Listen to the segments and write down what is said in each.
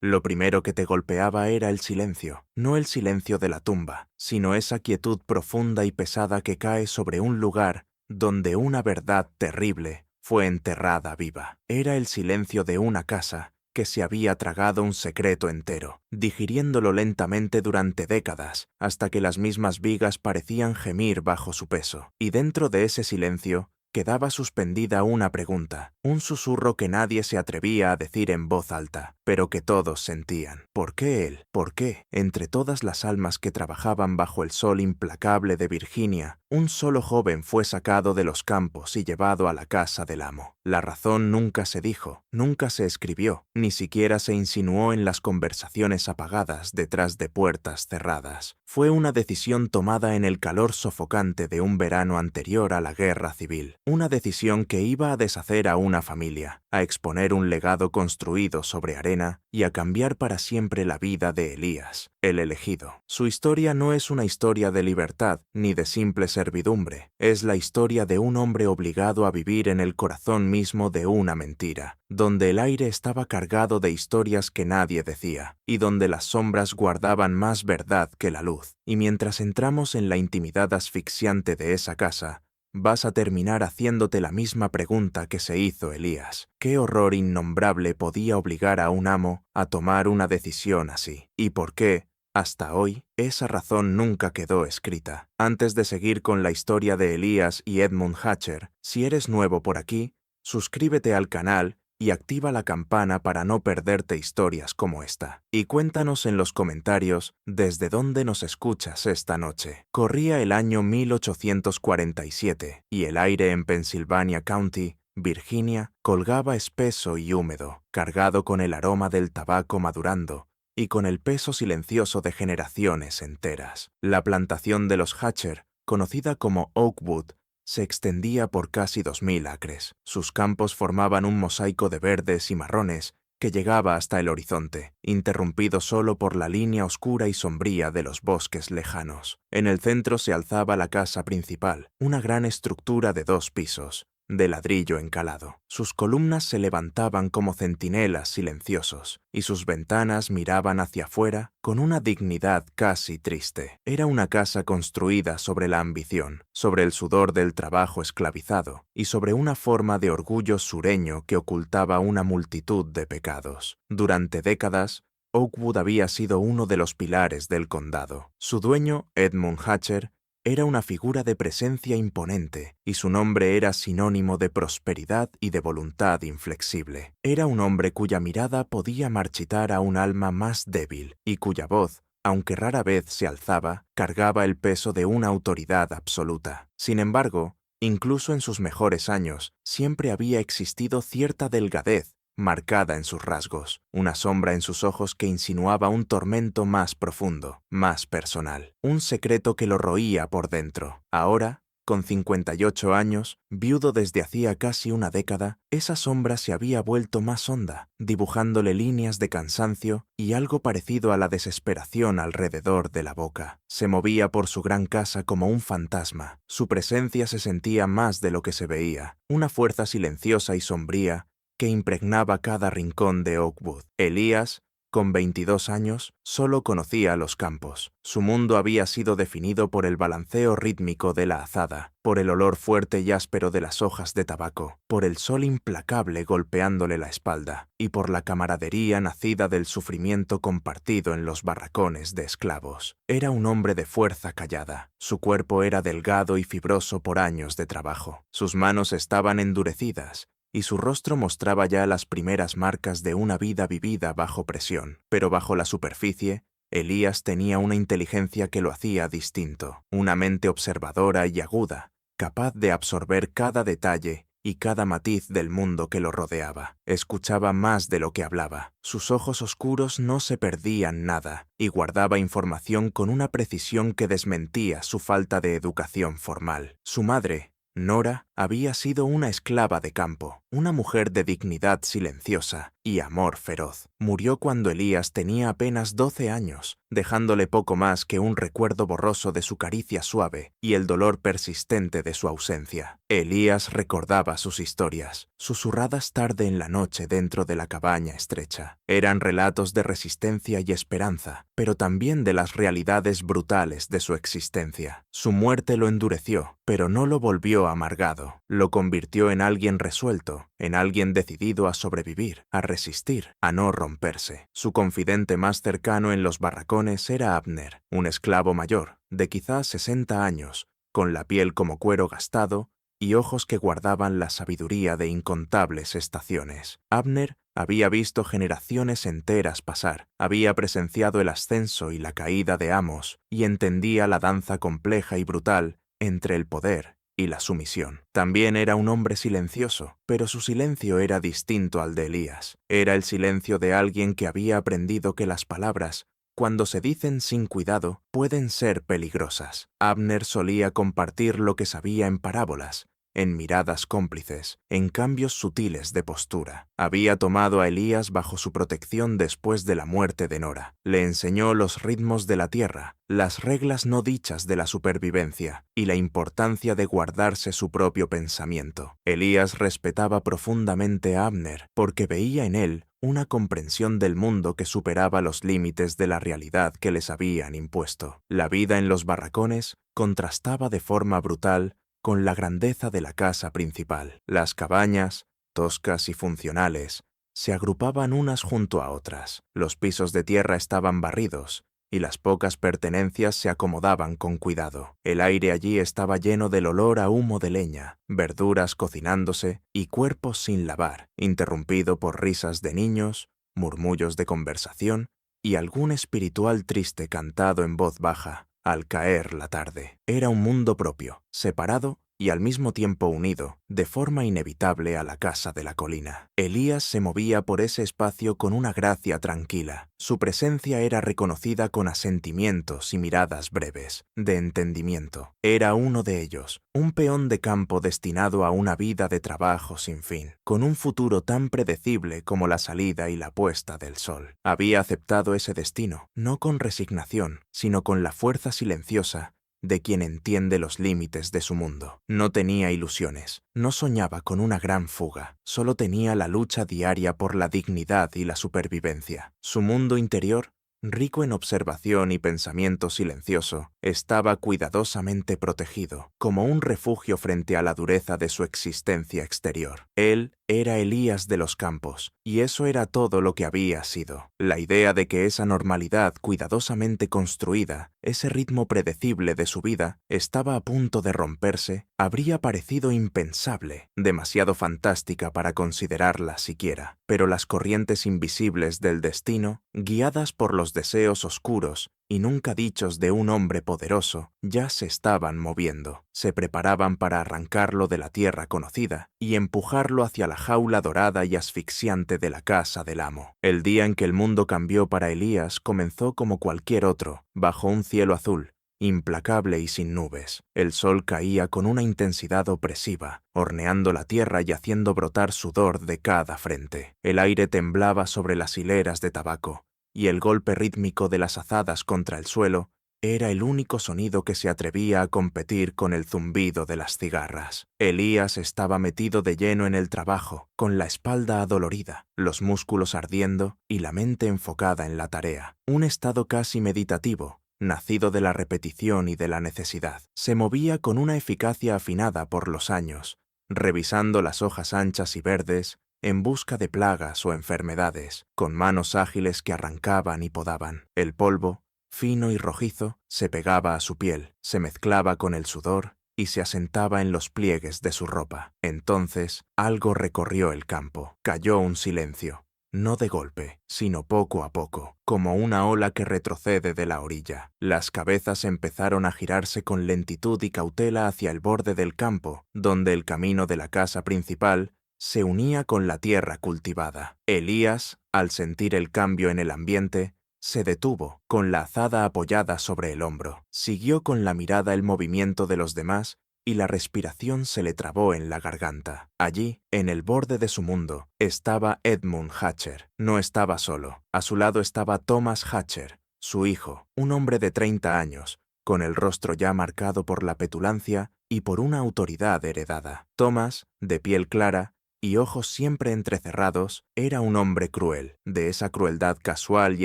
Lo primero que te golpeaba era el silencio, no el silencio de la tumba, sino esa quietud profunda y pesada que cae sobre un lugar donde una verdad terrible fue enterrada viva. Era el silencio de una casa que se había tragado un secreto entero, digiriéndolo lentamente durante décadas, hasta que las mismas vigas parecían gemir bajo su peso. Y dentro de ese silencio quedaba suspendida una pregunta, un susurro que nadie se atrevía a decir en voz alta, pero que todos sentían. ¿Por qué él? ¿Por qué, entre todas las almas que trabajaban bajo el sol implacable de Virginia, un solo joven fue sacado de los campos y llevado a la casa del amo? La razón nunca se dijo, nunca se escribió, ni siquiera se insinuó en las conversaciones apagadas detrás de puertas cerradas. Fue una decisión tomada en el calor sofocante de un verano anterior a la guerra civil. Una decisión que iba a deshacer a una familia, a exponer un legado construido sobre arena y a cambiar para siempre la vida de Elías, el elegido. Su historia no es una historia de libertad ni de simple servidumbre, es la historia de un hombre obligado a vivir en el corazón mismo de una mentira, donde el aire estaba cargado de historias que nadie decía, y donde las sombras guardaban más verdad que la luz. Y mientras entramos en la intimidad asfixiante de esa casa, vas a terminar haciéndote la misma pregunta que se hizo Elías. ¿Qué horror innombrable podía obligar a un amo a tomar una decisión así? ¿Y por qué, hasta hoy, esa razón nunca quedó escrita? Antes de seguir con la historia de Elías y Edmund Hatcher, si eres nuevo por aquí, suscríbete al canal y activa la campana para no perderte historias como esta. Y cuéntanos en los comentarios desde dónde nos escuchas esta noche. Corría el año 1847 y el aire en Pennsylvania County, Virginia, colgaba espeso y húmedo, cargado con el aroma del tabaco madurando y con el peso silencioso de generaciones enteras. La plantación de los Hatcher, conocida como Oakwood, se extendía por casi 2000 acres. Sus campos formaban un mosaico de verdes y marrones que llegaba hasta el horizonte, interrumpido solo por la línea oscura y sombría de los bosques lejanos. En el centro se alzaba la casa principal, una gran estructura de 2 pisos, de ladrillo encalado. Sus columnas se levantaban como centinelas silenciosos, y sus ventanas miraban hacia afuera con una dignidad casi triste. Era una casa construida sobre la ambición, sobre el sudor del trabajo esclavizado, y sobre una forma de orgullo sureño que ocultaba una multitud de pecados. Durante décadas, Oakwood había sido uno de los pilares del condado. Su dueño, Edmund Hatcher, era una figura de presencia imponente, y su nombre era sinónimo de prosperidad y de voluntad inflexible. Era un hombre cuya mirada podía marchitar a un alma más débil, y cuya voz, aunque rara vez se alzaba, cargaba el peso de una autoridad absoluta. Sin embargo, incluso en sus mejores años, siempre había existido cierta delgadez marcada en sus rasgos, una sombra en sus ojos que insinuaba un tormento más profundo, más personal, un secreto que lo roía por dentro. Ahora, con 58 años, viudo desde hacía casi una década, esa sombra se había vuelto más honda, dibujándole líneas de cansancio y algo parecido a la desesperación alrededor de la boca. Se movía por su gran casa como un fantasma. Su presencia se sentía más de lo que se veía, una fuerza silenciosa y sombría que impregnaba cada rincón de Oakwood. Elías, con 22 años, solo conocía los campos. Su mundo había sido definido por el balanceo rítmico de la azada, por el olor fuerte y áspero de las hojas de tabaco, por el sol implacable golpeándole la espalda, y por la camaradería nacida del sufrimiento compartido en los barracones de esclavos. Era un hombre de fuerza callada. Su cuerpo era delgado y fibroso por años de trabajo. Sus manos estaban endurecidas, y su rostro mostraba ya las primeras marcas de una vida vivida bajo presión. Pero bajo la superficie, Elías tenía una inteligencia que lo hacía distinto, una mente observadora y aguda, capaz de absorber cada detalle y cada matiz del mundo que lo rodeaba. Escuchaba más de lo que hablaba. Sus ojos oscuros no se perdían nada, y guardaba información con una precisión que desmentía su falta de educación formal. Su madre, Nora, había sido una esclava de campo, una mujer de dignidad silenciosa y amor feroz. Murió cuando Elías tenía apenas 12 años, dejándole poco más que un recuerdo borroso de su caricia suave y el dolor persistente de su ausencia. Elías recordaba sus historias, susurradas tarde en la noche dentro de la cabaña estrecha. Eran relatos de resistencia y esperanza, pero también de las realidades brutales de su existencia. Su muerte lo endureció, pero no lo volvió amargado. Lo convirtió en alguien resuelto, en alguien decidido a sobrevivir, a resistir, a no romperse. Su confidente más cercano en los barracones era Abner, un esclavo mayor, de quizás 60 años, con la piel como cuero gastado y ojos que guardaban la sabiduría de incontables estaciones. Abner había visto generaciones enteras pasar, había presenciado el ascenso y la caída de amos y entendía la danza compleja y brutal entre el poder y la sumisión. También era un hombre silencioso, pero su silencio era distinto al de Elías. Era el silencio de alguien que había aprendido que las palabras, cuando se dicen sin cuidado, pueden ser peligrosas. Abner solía compartir lo que sabía en parábolas, en miradas cómplices, en cambios sutiles de postura. Había tomado a Elías bajo su protección después de la muerte de Nora. Le enseñó los ritmos de la tierra, las reglas no dichas de la supervivencia y la importancia de guardarse su propio pensamiento. Elías respetaba profundamente a Abner porque veía en él una comprensión del mundo que superaba los límites de la realidad que les habían impuesto. La vida en los barracones contrastaba de forma brutal con la grandeza de la casa principal. Las cabañas, toscas y funcionales, se agrupaban unas junto a otras. Los pisos de tierra estaban barridos y las pocas pertenencias se acomodaban con cuidado. El aire allí estaba lleno del olor a humo de leña, verduras cocinándose y cuerpos sin lavar, interrumpido por risas de niños, murmullos de conversación y algún espiritual triste cantado en voz baja al caer la tarde. Era un mundo propio, separado y al mismo tiempo unido, de forma inevitable a la casa de la colina. Elías se movía por ese espacio con una gracia tranquila. Su presencia era reconocida con asentimientos y miradas breves, de entendimiento. Era uno de ellos, un peón de campo destinado a una vida de trabajo sin fin, con un futuro tan predecible como la salida y la puesta del sol. Había aceptado ese destino, no con resignación, sino con la fuerza silenciosa de quien entiende los límites de su mundo. No tenía ilusiones, no soñaba con una gran fuga, solo tenía la lucha diaria por la dignidad y la supervivencia. Su mundo interior, rico en observación y pensamiento silencioso, estaba cuidadosamente protegido, como un refugio frente a la dureza de su existencia exterior. Él era Elías de los campos, y eso era todo lo que había sido. La idea de que esa normalidad cuidadosamente construida, ese ritmo predecible de su vida, estaba a punto de romperse, habría parecido impensable, demasiado fantástica para considerarla siquiera. Pero las corrientes invisibles del destino, guiadas por los deseos oscuros y nunca dichos de un hombre poderoso, ya se estaban moviendo. Se preparaban para arrancarlo de la tierra conocida y empujarlo hacia la jaula dorada y asfixiante de la casa del amo. El día en que el mundo cambió para Elías comenzó como cualquier otro, bajo un cielo azul, implacable y sin nubes. El sol caía con una intensidad opresiva, horneando la tierra y haciendo brotar sudor de cada frente. El aire temblaba sobre las hileras de tabaco, y el golpe rítmico de las azadas contra el suelo era el único sonido que se atrevía a competir con el zumbido de las cigarras. Elías estaba metido de lleno en el trabajo, con la espalda adolorida, los músculos ardiendo y la mente enfocada en la tarea. Un estado casi meditativo, nacido de la repetición y de la necesidad. Se movía con una eficacia afinada por los años, revisando las hojas anchas y verdes, en busca de plagas o enfermedades, con manos ágiles que arrancaban y podaban. El polvo, fino y rojizo, se pegaba a su piel, se mezclaba con el sudor y se asentaba en los pliegues de su ropa. Entonces, algo recorrió el campo. Cayó un silencio, no de golpe, sino poco a poco, como una ola que retrocede de la orilla. Las cabezas empezaron a girarse con lentitud y cautela hacia el borde del campo, donde el camino de la casa principal se unía con la tierra cultivada. Elías, al sentir el cambio en el ambiente, se detuvo, con la azada apoyada sobre el hombro. Siguió con la mirada el movimiento de los demás y la respiración se le trabó en la garganta. Allí, en el borde de su mundo, estaba Edmund Hatcher. No estaba solo. A su lado estaba Thomas Hatcher, su hijo, un hombre de 30 años, con el rostro ya marcado por la petulancia y por una autoridad heredada. Thomas, de piel clara y ojos siempre entrecerrados, era un hombre cruel, de esa crueldad casual y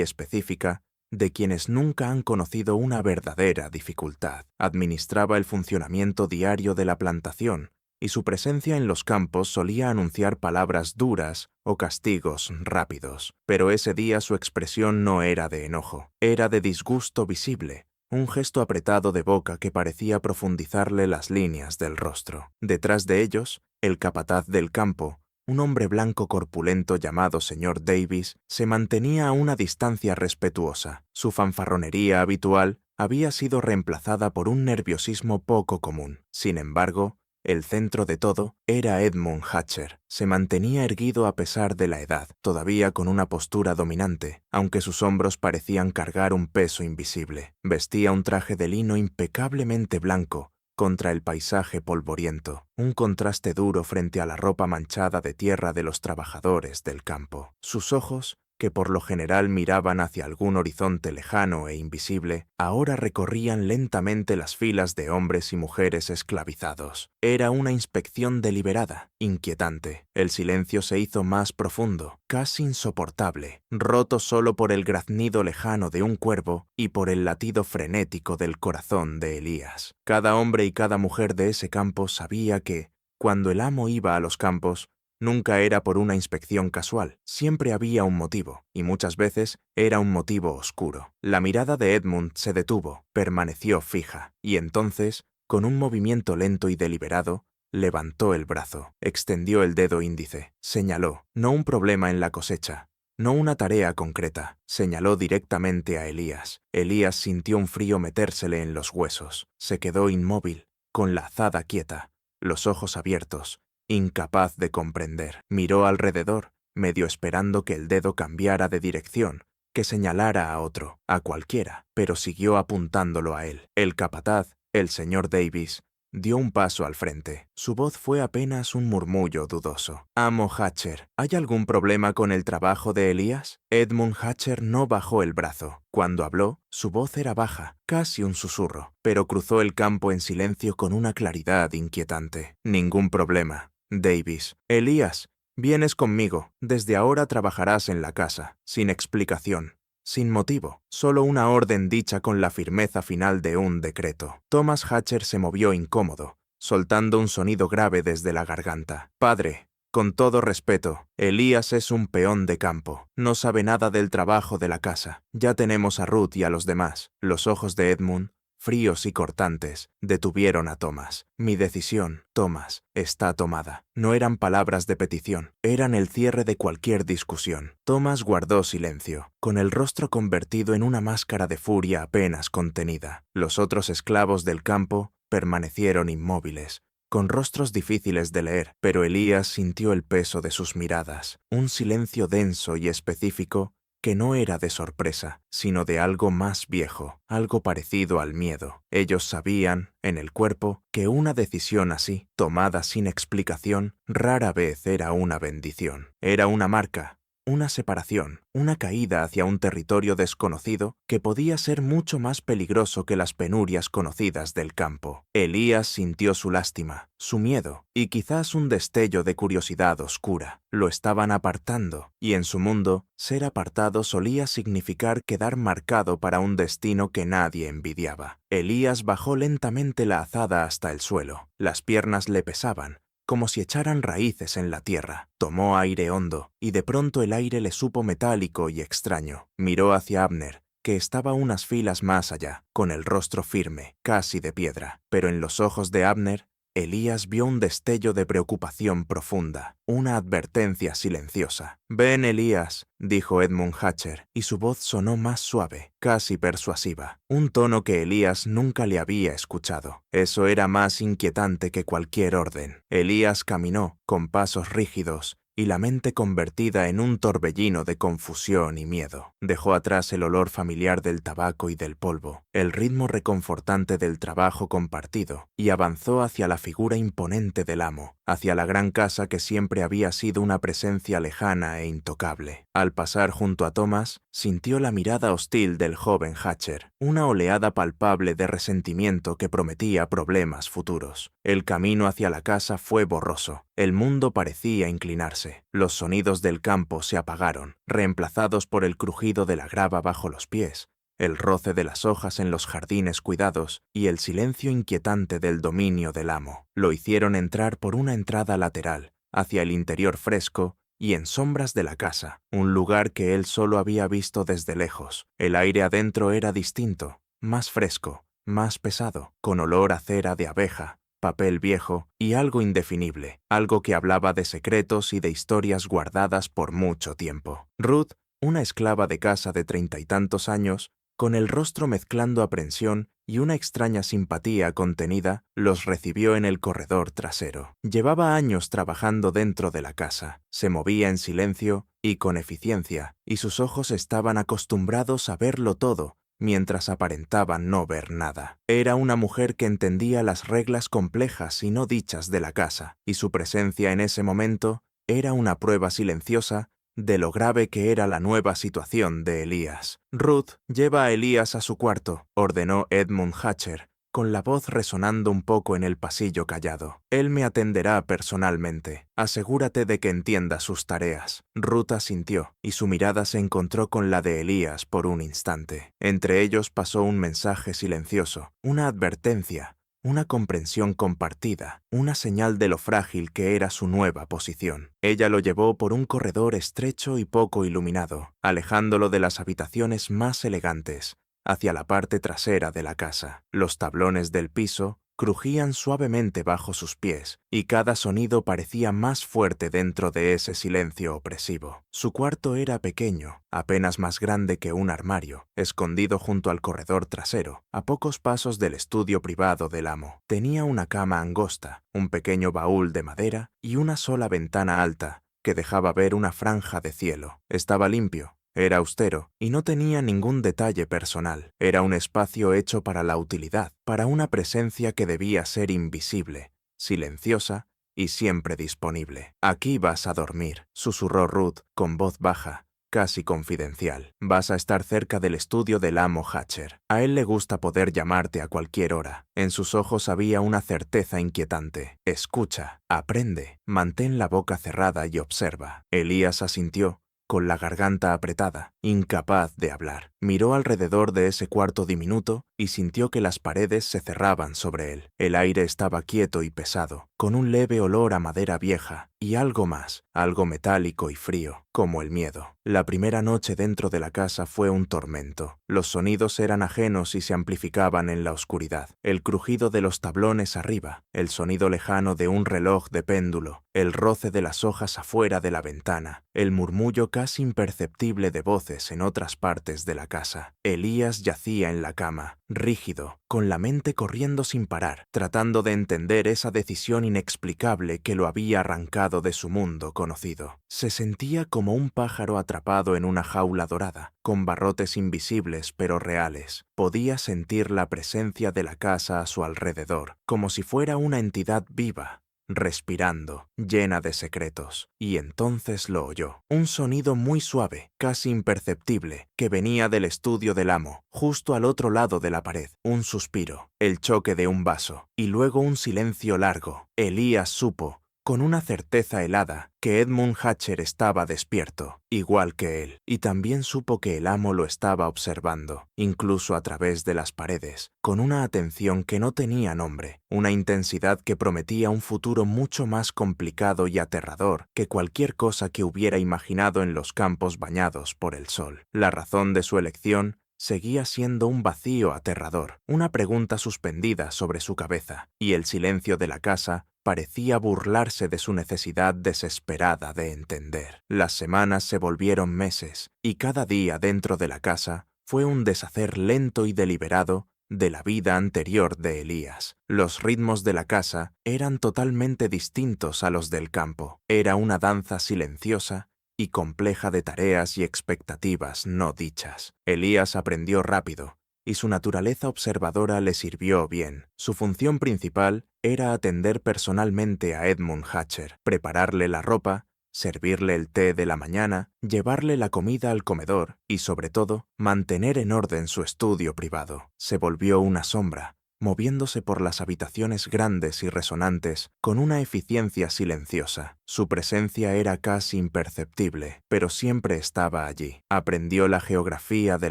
específica de quienes nunca han conocido una verdadera dificultad. Administraba el funcionamiento diario de la plantación, y su presencia en los campos solía anunciar palabras duras o castigos rápidos. Pero ese día su expresión no era de enojo, era de disgusto visible, un gesto apretado de boca que parecía profundizarle las líneas del rostro. Detrás de ellos, el capataz del campo, un hombre blanco corpulento llamado señor Davis, se mantenía a una distancia respetuosa. Su fanfarronería habitual había sido reemplazada por un nerviosismo poco común. Sin embargo, el centro de todo era Edmund Hatcher. Se mantenía erguido a pesar de la edad, todavía con una postura dominante, aunque sus hombros parecían cargar un peso invisible. Vestía un traje de lino impecablemente blanco, contra el paisaje polvoriento, un contraste duro frente a la ropa manchada de tierra de los trabajadores del campo. Sus ojos, que por lo general miraban hacia algún horizonte lejano e invisible, ahora recorrían lentamente las filas de hombres y mujeres esclavizados. Era una inspección deliberada, inquietante. El silencio se hizo más profundo, casi insoportable, roto solo por el graznido lejano de un cuervo y por el latido frenético del corazón de Elías. Cada hombre y cada mujer de ese campo sabía que, cuando el amo iba a los campos, nunca era por una inspección casual, siempre había un motivo, y muchas veces era un motivo oscuro. La mirada de Edmund se detuvo, permaneció fija, y entonces, con un movimiento lento y deliberado, levantó el brazo, extendió el dedo índice, señaló, no un problema en la cosecha, no una tarea concreta, señaló directamente a Elías. Elías sintió un frío metérsele en los huesos, se quedó inmóvil, con la azada quieta, los ojos abiertos, incapaz de comprender. Miró alrededor, medio esperando que el dedo cambiara de dirección, que señalara a otro, a cualquiera, pero siguió apuntándolo a él. El capataz, el señor Davis, dio un paso al frente. Su voz fue apenas un murmullo dudoso. «Amo Hatcher, ¿hay algún problema con el trabajo de Elías?» Edmund Hatcher no bajó el brazo. Cuando habló, su voz era baja, casi un susurro, pero cruzó el campo en silencio con una claridad inquietante. «Ningún problema, Davis. Elías, vienes conmigo. Desde ahora trabajarás en la casa, sin explicación, sin motivo, solo una orden dicha con la firmeza final de un decreto». Thomas Hatcher se movió incómodo, soltando un sonido grave desde la garganta. «Padre, con todo respeto, Elías es un peón de campo. No sabe nada del trabajo de la casa. Ya tenemos a Ruth y a los demás». Los ojos de Edmund, fríos y cortantes, detuvieron a Thomas. «Mi decisión, Thomas, está tomada». No eran palabras de petición, eran el cierre de cualquier discusión. Thomas guardó silencio, con el rostro convertido en una máscara de furia apenas contenida. Los otros esclavos del campo permanecieron inmóviles, con rostros difíciles de leer, pero Elías sintió el peso de sus miradas, un silencio denso y específico que no era de sorpresa, sino de algo más viejo, algo parecido al miedo. Ellos sabían, en el cuerpo, que una decisión así, tomada sin explicación, rara vez era una bendición. Era una marca, una separación, una caída hacia un territorio desconocido que podía ser mucho más peligroso que las penurias conocidas del campo. Elías sintió su lástima, su miedo y quizás un destello de curiosidad oscura. Lo estaban apartando, y en su mundo, ser apartado solía significar quedar marcado para un destino que nadie envidiaba. Elías bajó lentamente la azada hasta el suelo. Las piernas le pesaban, como si echaran raíces en la tierra. Tomó aire hondo, y de pronto el aire le supo metálico y extraño. Miró hacia Abner, que estaba unas filas más allá, con el rostro firme, casi de piedra. Pero en los ojos de Abner, Elías vio un destello de preocupación profunda, una advertencia silenciosa. «Ven, Elías», dijo Edmund Hatcher, y su voz sonó más suave, casi persuasiva, un tono que Elías nunca le había escuchado. Eso era más inquietante que cualquier orden. Elías caminó, con pasos rígidos, y la mente convertida en un torbellino de confusión y miedo. Dejó atrás el olor familiar del tabaco y del polvo, el ritmo reconfortante del trabajo compartido, y avanzó hacia la figura imponente del amo, hacia la gran casa que siempre había sido una presencia lejana e intocable. Al pasar junto a Thomas, sintió la mirada hostil del joven Hatcher, una oleada palpable de resentimiento que prometía problemas futuros. El camino hacia la casa fue borroso. El mundo parecía inclinarse. Los sonidos del campo se apagaron, reemplazados por el crujido de la grava bajo los pies, el roce de las hojas en los jardines cuidados y el silencio inquietante del dominio del amo. Lo hicieron entrar por una entrada lateral, hacia el interior fresco y en sombras de la casa, un lugar que él solo había visto desde lejos. El aire adentro era distinto, más fresco, más pesado, con olor a cera de abeja, papel viejo y algo indefinible, algo que hablaba de secretos y de historias guardadas por mucho tiempo. Ruth, una esclava de casa de 30 y tantos años, con el rostro mezclando aprensión y una extraña simpatía contenida, los recibió en el corredor trasero. Llevaba años trabajando dentro de la casa, se movía en silencio y con eficiencia, y sus ojos estaban acostumbrados a verlo todo, mientras aparentaban no ver nada. Era una mujer que entendía las reglas complejas y no dichas de la casa, y su presencia en ese momento era una prueba silenciosa de lo grave que era la nueva situación de Elías. «Ruth, lleva a Elías a su cuarto», ordenó Edmund Hatcher, con la voz resonando un poco en el pasillo callado. «Él me atenderá personalmente. Asegúrate de que entienda sus tareas». Ruth asintió, y su mirada se encontró con la de Elías por un instante. Entre ellos pasó un mensaje silencioso, una advertencia, una comprensión compartida, una señal de lo frágil que era su nueva posición. Ella lo llevó por un corredor estrecho y poco iluminado, alejándolo de las habitaciones más elegantes, hacia la parte trasera de la casa. Los tablones del piso crujían suavemente bajo sus pies, y cada sonido parecía más fuerte dentro de ese silencio opresivo. Su cuarto era pequeño, apenas más grande que un armario, escondido junto al corredor trasero, a pocos pasos del estudio privado del amo. Tenía una cama angosta, un pequeño baúl de madera y una sola ventana alta que dejaba ver una franja de cielo. Estaba limpio. Era austero y no tenía ningún detalle personal. Era un espacio hecho para la utilidad, para una presencia que debía ser invisible, silenciosa y siempre disponible. «Aquí vas a dormir», susurró Ruth con voz baja, casi confidencial. «Vas a estar cerca del estudio del amo Hatcher. A él le gusta poder llamarte a cualquier hora». En sus ojos había una certeza inquietante. «Escucha, aprende, mantén la boca cerrada y observa». Elías asintió, con la garganta apretada, incapaz de hablar. Miró alrededor de ese cuarto diminuto y sintió que las paredes se cerraban sobre él. El aire estaba quieto y pesado, con un leve olor a madera vieja y algo más, algo metálico y frío, como el miedo. La primera noche dentro de la casa fue un tormento. Los sonidos eran ajenos y se amplificaban en la oscuridad. El crujido de los tablones arriba, el sonido lejano de un reloj de péndulo, el roce de las hojas afuera de la ventana, el murmullo casi imperceptible de voces en otras partes de la casa. Elías yacía en la cama, rígido, con la mente corriendo sin parar, tratando de entender esa decisión inexplicable que lo había arrancado de su mundo conocido. Se sentía como un pájaro atrapado en una jaula dorada, con barrotes invisibles pero reales. Podía sentir la presencia de la casa a su alrededor, como si fuera una entidad viva, respirando, llena de secretos, y entonces lo oyó. Un sonido muy suave, casi imperceptible, que venía del estudio del amo, justo al otro lado de la pared. Un suspiro, el choque de un vaso, y luego un silencio largo. Elías supo, con una certeza helada, que Edmund Hatcher estaba despierto, igual que él, y también supo que el amo lo estaba observando, incluso a través de las paredes, con una atención que no tenía nombre, una intensidad que prometía un futuro mucho más complicado y aterrador que cualquier cosa que hubiera imaginado en los campos bañados por el sol. La razón de su elección seguía siendo un vacío aterrador, una pregunta suspendida sobre su cabeza, y el silencio de la casa parecía burlarse de su necesidad desesperada de entender. Las semanas se volvieron meses, y cada día dentro de la casa fue un deshacer lento y deliberado de la vida anterior de Elías. Los ritmos de la casa eran totalmente distintos a los del campo. Era una danza silenciosa y compleja de tareas y expectativas no dichas. Elías aprendió rápido, y su naturaleza observadora le sirvió bien. Su función principal era atender personalmente a Edmund Hatcher, prepararle la ropa, servirle el té de la mañana, llevarle la comida al comedor y, sobre todo, mantener en orden su estudio privado. Se volvió una sombra, moviéndose por las habitaciones grandes y resonantes con una eficiencia silenciosa. Su presencia era casi imperceptible, pero siempre estaba allí. Aprendió la geografía de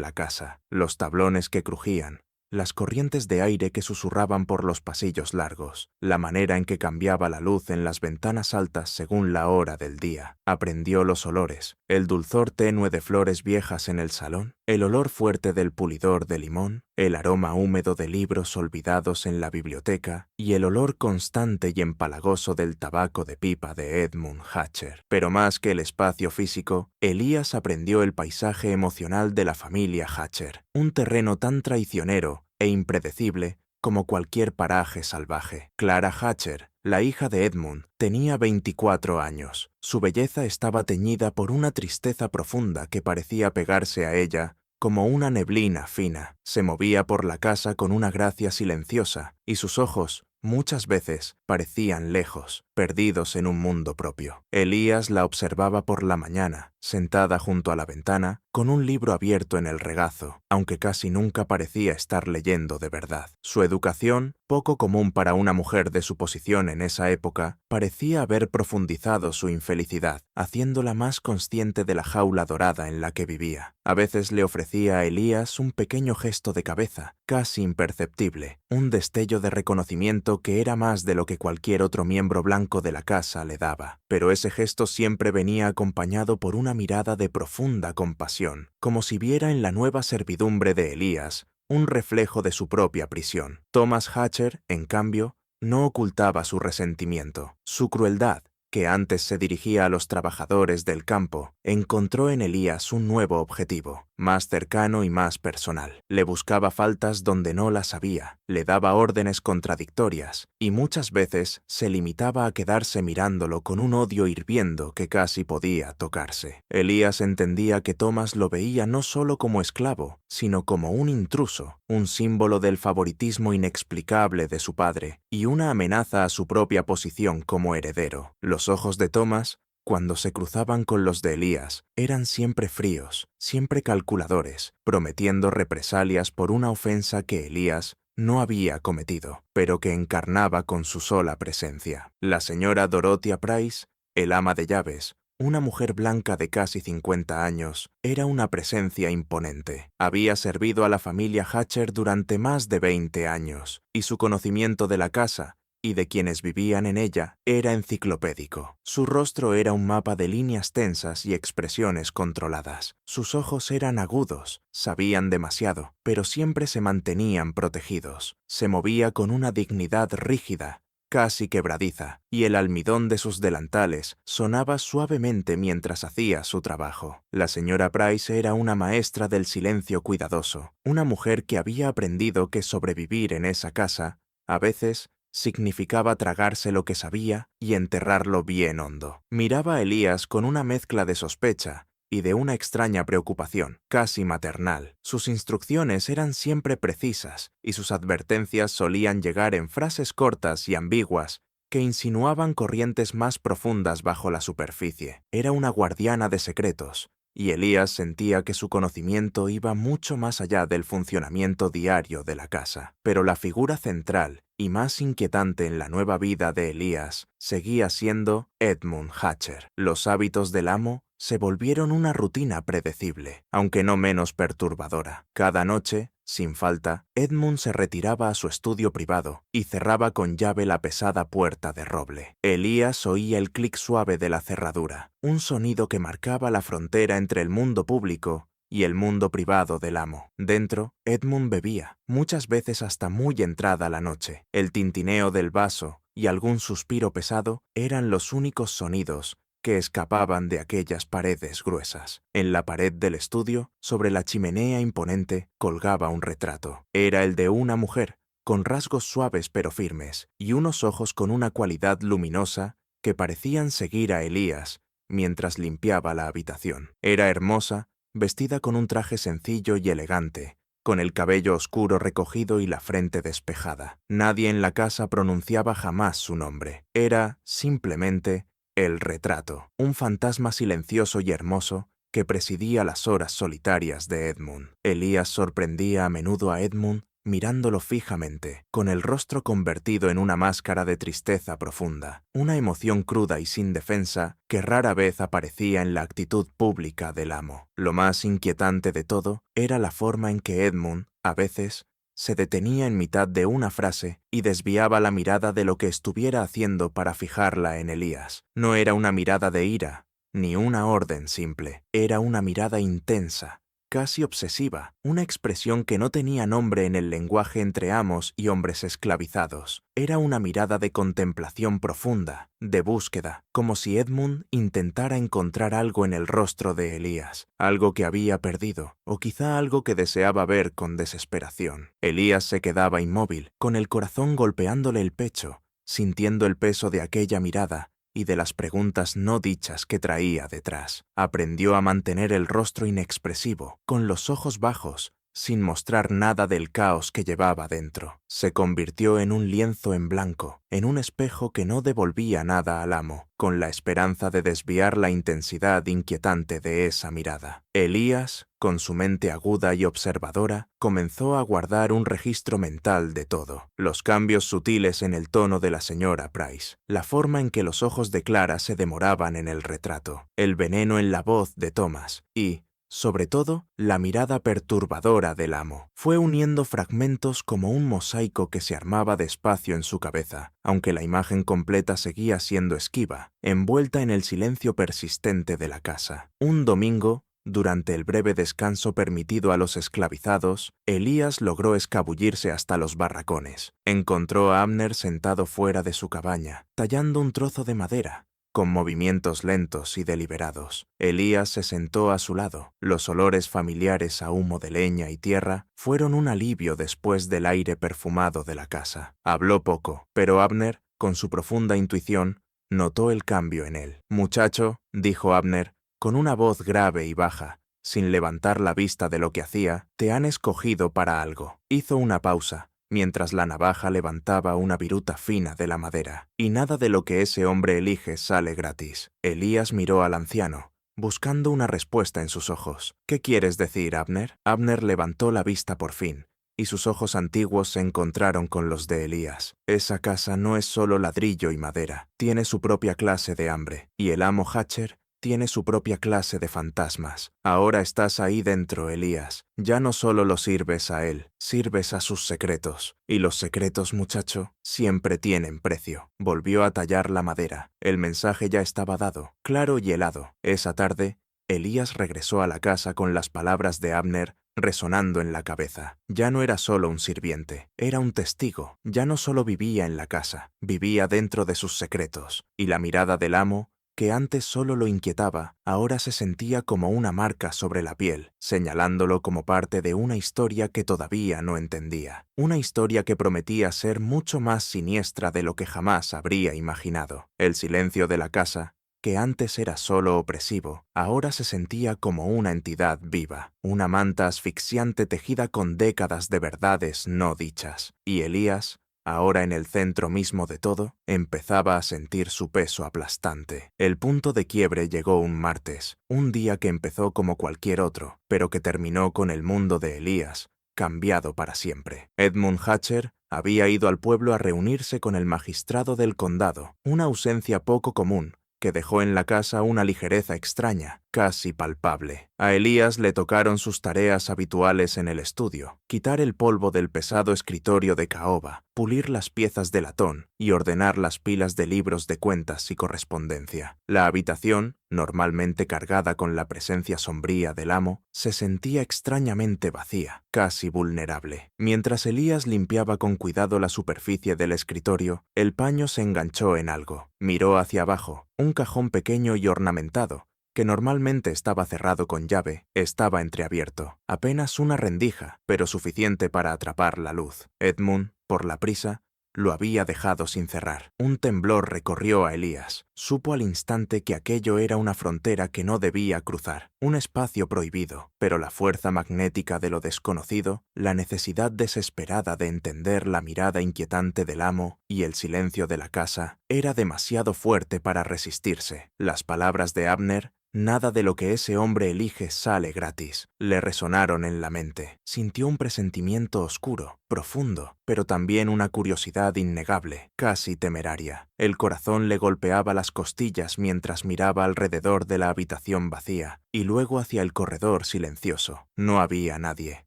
la casa, los tablones que crujían, las corrientes de aire que susurraban por los pasillos largos, la manera en que cambiaba la luz en las ventanas altas según la hora del día. Aprendió los olores, el dulzor tenue de flores viejas en el salón, el olor fuerte del pulidor de limón, el aroma húmedo de libros olvidados en la biblioteca y el olor constante y empalagoso del tabaco de pipa de Edmund Hatcher. Pero más que el espacio físico, Elías aprendió el paisaje emocional de la familia Hatcher, un terreno tan traicionero e impredecible como cualquier paraje salvaje. Clara Hatcher, la hija de Edmund, tenía 24 años. Su belleza estaba teñida por una tristeza profunda que parecía pegarse a ella como una neblina fina. Se movía por la casa con una gracia silenciosa, y sus ojos, muchas veces, parecían lejos, perdidos en un mundo propio. Elías la observaba por la mañana, sentada junto a la ventana, con un libro abierto en el regazo, aunque casi nunca parecía estar leyendo de verdad. Su educación, poco común para una mujer de su posición en esa época, parecía haber profundizado su infelicidad, haciéndola más consciente de la jaula dorada en la que vivía. A veces le ofrecía a Elías un pequeño gesto de cabeza, casi imperceptible, un destello de reconocimiento que era más de lo que cualquier otro miembro blanco de la casa le daba. Pero ese gesto siempre venía acompañado por una mirada de profunda compasión, como si viera en la nueva servidumbre de Elías un reflejo de su propia prisión. Thomas Hatcher, en cambio, no ocultaba su resentimiento. Su crueldad, que antes se dirigía a los trabajadores del campo, encontró en Elías un nuevo objetivo, más cercano y más personal. Le buscaba faltas donde no las había, le daba órdenes contradictorias y muchas veces se limitaba a quedarse mirándolo con un odio hirviendo que casi podía tocarse. Elías entendía que Thomas lo veía no solo como esclavo, sino como un intruso, un símbolo del favoritismo inexplicable de su padre y una amenaza a su propia posición como heredero. Los ojos de Thomas, cuando se cruzaban con los de Elías, eran siempre fríos, siempre calculadores, prometiendo represalias por una ofensa que Elías no había cometido, pero que encarnaba con su sola presencia. La señora Dorothea Price, el ama de llaves, una mujer blanca de casi 50 años, era una presencia imponente. Había servido a la familia Hatcher durante más de 20 años, y su conocimiento de la casa y de quienes vivían en ella era enciclopédico. Su rostro era un mapa de líneas tensas y expresiones controladas. Sus ojos eran agudos, sabían demasiado, pero siempre se mantenían protegidos. Se movía con una dignidad rígida, casi quebradiza, y el almidón de sus delantales sonaba suavemente mientras hacía su trabajo. La señora Price era una maestra del silencio cuidadoso, una mujer que había aprendido que sobrevivir en esa casa, a veces, significaba tragarse lo que sabía y enterrarlo bien hondo. Miraba a Elías con una mezcla de sospecha y de una extraña preocupación, casi maternal. Sus instrucciones eran siempre precisas y sus advertencias solían llegar en frases cortas y ambiguas que insinuaban corrientes más profundas bajo la superficie. Era una guardiana de secretos, y Elías sentía que su conocimiento iba mucho más allá del funcionamiento diario de la casa. Pero la figura central y más inquietante en la nueva vida de Elías seguía siendo Edmund Hatcher. Los hábitos del amo se volvieron una rutina predecible, aunque no menos perturbadora. Cada noche, sin falta, Edmund se retiraba a su estudio privado y cerraba con llave la pesada puerta de roble. Elías oía el clic suave de la cerradura, un sonido que marcaba la frontera entre el mundo público y el mundo privado del amo. Dentro, Edmund bebía, muchas veces hasta muy entrada la noche. El tintineo del vaso y algún suspiro pesado eran los únicos sonidos que escapaban de aquellas paredes gruesas. En la pared del estudio, sobre la chimenea imponente, colgaba un retrato. Era el de una mujer, con rasgos suaves pero firmes, y unos ojos con una cualidad luminosa que parecían seguir a Elías mientras limpiaba la habitación. Era hermosa, vestida con un traje sencillo y elegante, con el cabello oscuro recogido y la frente despejada. Nadie en la casa pronunciaba jamás su nombre. Era, simplemente, el retrato, un fantasma silencioso y hermoso que presidía las horas solitarias de Edmund. Elías sorprendía a menudo a Edmund mirándolo fijamente, con el rostro convertido en una máscara de tristeza profunda, una emoción cruda y sin defensa que rara vez aparecía en la actitud pública del amo. Lo más inquietante de todo era la forma en que Edmund, a veces, se detenía en mitad de una frase y desviaba la mirada de lo que estuviera haciendo para fijarla en Elías. No era una mirada de ira, ni una orden simple, era una mirada intensa, casi obsesiva, una expresión que no tenía nombre en el lenguaje entre amos y hombres esclavizados. Era una mirada de contemplación profunda, de búsqueda, como si Edmund intentara encontrar algo en el rostro de Elías, algo que había perdido, o quizá algo que deseaba ver con desesperación. Elías se quedaba inmóvil, con el corazón golpeándole el pecho, sintiendo el peso de aquella mirada y de las preguntas no dichas que traía detrás. Aprendió a mantener el rostro inexpresivo, con los ojos bajos, sin mostrar nada del caos que llevaba dentro. Se convirtió en un lienzo en blanco, en un espejo que no devolvía nada al amo, con la esperanza de desviar la intensidad inquietante de esa mirada. Elías, con su mente aguda y observadora, comenzó a guardar un registro mental de todo. Los cambios sutiles en el tono de la señora Price, la forma en que los ojos de Clara se demoraban en el retrato, el veneno en la voz de Thomas y, sobre todo, la mirada perturbadora del amo. Fue uniendo fragmentos como un mosaico que se armaba despacio en su cabeza, aunque la imagen completa seguía siendo esquiva, envuelta en el silencio persistente de la casa. Un domingo, durante el breve descanso permitido a los esclavizados, Elías logró escabullirse hasta los barracones. Encontró a Abner sentado fuera de su cabaña, tallando un trozo de madera, con movimientos lentos y deliberados. Elías se sentó a su lado. Los olores familiares a humo de leña y tierra fueron un alivio después del aire perfumado de la casa. Habló poco, pero Abner, con su profunda intuición, notó el cambio en él. «Muchacho», dijo Abner, con una voz grave y baja, sin levantar la vista de lo que hacía, «te han escogido para algo». Hizo una pausa, mientras la navaja levantaba una viruta fina de la madera. «Y nada de lo que ese hombre elige sale gratis». Elías miró al anciano, buscando una respuesta en sus ojos. «¿Qué quieres decir, Abner?» Abner levantó la vista por fin, y sus ojos antiguos se encontraron con los de Elías. «Esa casa no es solo ladrillo y madera. Tiene su propia clase de hambre, y el amo Hatcher tiene su propia clase de fantasmas. Ahora estás ahí dentro, Elías. Ya no solo lo sirves a él, sirves a sus secretos. Y los secretos, muchacho, siempre tienen precio». Volvió a tallar la madera. El mensaje ya estaba dado, claro y helado. Esa tarde, Elías regresó a la casa con las palabras de Abner resonando en la cabeza. Ya no era solo un sirviente, era un testigo. Ya no solo vivía en la casa, vivía dentro de sus secretos. Y la mirada del amo, que antes solo lo inquietaba, ahora se sentía como una marca sobre la piel, señalándolo como parte de una historia que todavía no entendía. Una historia que prometía ser mucho más siniestra de lo que jamás habría imaginado. El silencio de la casa, que antes era solo opresivo, ahora se sentía como una entidad viva, una manta asfixiante tejida con décadas de verdades no dichas. Y Elías, ahora en el centro mismo de todo, empezaba a sentir su peso aplastante. El punto de quiebre llegó un martes, un día que empezó como cualquier otro, pero que terminó con el mundo de Elías, cambiado para siempre. Edmund Hatcher había ido al pueblo a reunirse con el magistrado del condado, una ausencia poco común, que dejó en la casa una ligereza extraña. casi palpable. A Elías le tocaron sus tareas habituales en el estudio: quitar el polvo del pesado escritorio de caoba, pulir las piezas de latón y ordenar las pilas de libros de cuentas y correspondencia. La habitación, normalmente cargada con la presencia sombría del amo, se sentía extrañamente vacía, casi vulnerable. Mientras Elías limpiaba con cuidado la superficie del escritorio, el paño se enganchó en algo. Miró hacia abajo. Un cajón pequeño y ornamentado, que normalmente estaba cerrado con llave, estaba entreabierto. Apenas una rendija, pero suficiente para atrapar la luz. Edmund, por la prisa, lo había dejado sin cerrar. Un temblor recorrió a Elías. Supo al instante que aquello era una frontera que no debía cruzar, un espacio prohibido, pero la fuerza magnética de lo desconocido, la necesidad desesperada de entender la mirada inquietante del amo y el silencio de la casa, era demasiado fuerte para resistirse. Las palabras de Abner: "Nada de lo que ese hombre elige sale gratis", le resonaron en la mente. Sintió un presentimiento oscuro, profundo, pero también una curiosidad innegable, casi temeraria. El corazón le golpeaba las costillas mientras miraba alrededor de la habitación vacía, y luego hacia el corredor silencioso. No había nadie.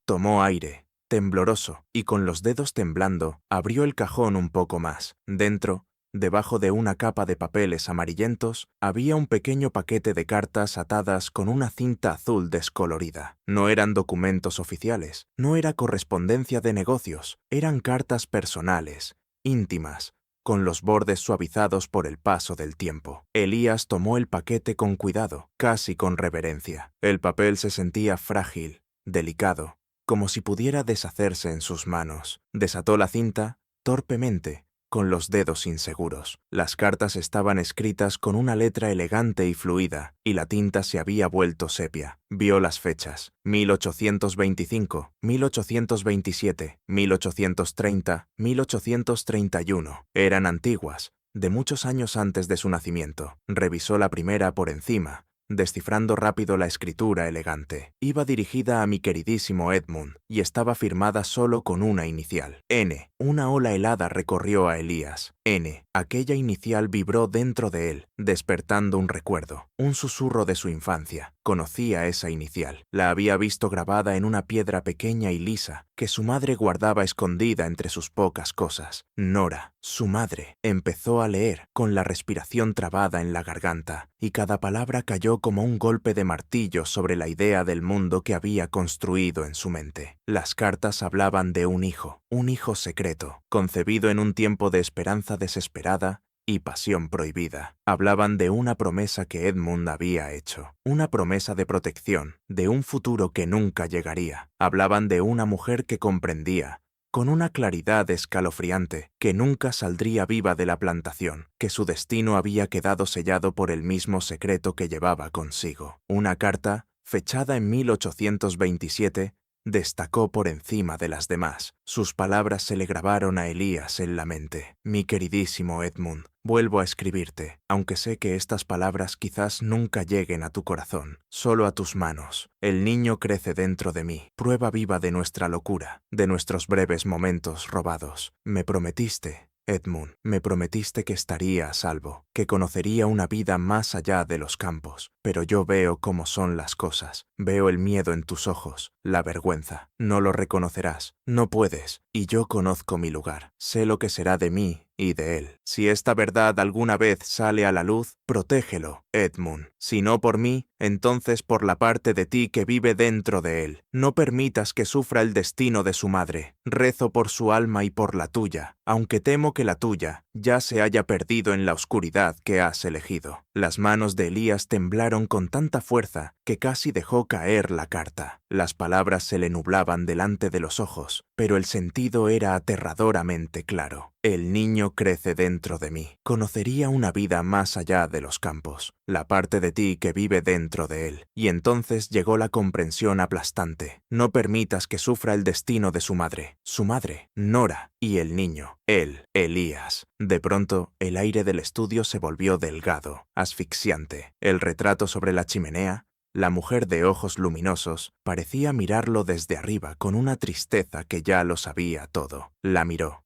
Tomó aire, tembloroso, y con los dedos temblando, abrió el cajón un poco más. Dentro, debajo de una capa de papeles amarillentos, había un pequeño paquete de cartas atadas con una cinta azul descolorida. No eran documentos oficiales, no era correspondencia de negocios, eran cartas personales, íntimas, con los bordes suavizados por el paso del tiempo. Elías tomó el paquete con cuidado, casi con reverencia. El papel se sentía frágil, delicado, como si pudiera deshacerse en sus manos. Desató la cinta, torpemente, con los dedos inseguros. Las cartas estaban escritas con una letra elegante y fluida, y la tinta se había vuelto sepia. Vio las fechas: 1825, 1827, 1830, 1831. Eran antiguas, de muchos años antes de su nacimiento. Revisó la primera por encima, descifrando rápido la escritura elegante. Iba dirigida a mi queridísimo Edmund, y estaba firmada solo con una inicial: N. Una ola helada recorrió a Elías. N. Aquella inicial vibró dentro de él, despertando un recuerdo, un susurro de su infancia. Conocía esa inicial. La había visto grabada en una piedra pequeña y lisa, que su madre guardaba escondida entre sus pocas cosas. Nora, su madre. Empezó a leer, con la respiración trabada en la garganta, y cada palabra cayó como un golpe de martillo sobre la idea del mundo que había construido en su mente. Las cartas hablaban de un hijo secreto, concebido en un tiempo de esperanza desesperada y pasión prohibida. Hablaban de una promesa que Edmund había hecho, una promesa de protección, de un futuro que nunca llegaría. Hablaban de una mujer que comprendía, con una claridad escalofriante, que nunca saldría viva de la plantación, que su destino había quedado sellado por el mismo secreto que llevaba consigo. Una carta, fechada en 1827, destacó por encima de las demás. Sus palabras se le grabaron a Elías en la mente: "Mi queridísimo Edmund, vuelvo a escribirte, aunque sé que estas palabras quizás nunca lleguen a tu corazón, solo a tus manos. El niño crece dentro de mí, prueba viva de nuestra locura, de nuestros breves momentos robados. Me prometiste, Edmund, me prometiste que estaría a salvo, que conocería una vida más allá de los campos, pero yo veo cómo son las cosas. Veo el miedo en tus ojos, la vergüenza. No lo reconocerás, no puedes, y yo conozco mi lugar. Sé lo que será de mí y de él. Si esta verdad alguna vez sale a la luz, protégelo, Edmund. Si no por mí, entonces por la parte de ti que vive dentro de él. No permitas que sufra el destino de su madre. Rezo por su alma y por la tuya, aunque temo que la tuya ya se haya perdido en la oscuridad que has elegido". Las manos de Elías temblaron con tanta fuerza que casi dejó caer la carta. Las palabras se le nublaban delante de los ojos, pero el sentido era aterradoramente claro. El niño crece dentro de mí. Conocería una vida más allá de los campos, la parte de ti que vive dentro de él. Y entonces llegó la comprensión aplastante. No permitas que sufra el destino de su madre, Nora, y el niño, él, Elías. De pronto, el aire del estudio se volvió delgado, asfixiante. El retrato sobre la chimenea, la mujer de ojos luminosos, parecía mirarlo desde arriba con una tristeza que ya lo sabía todo. La miró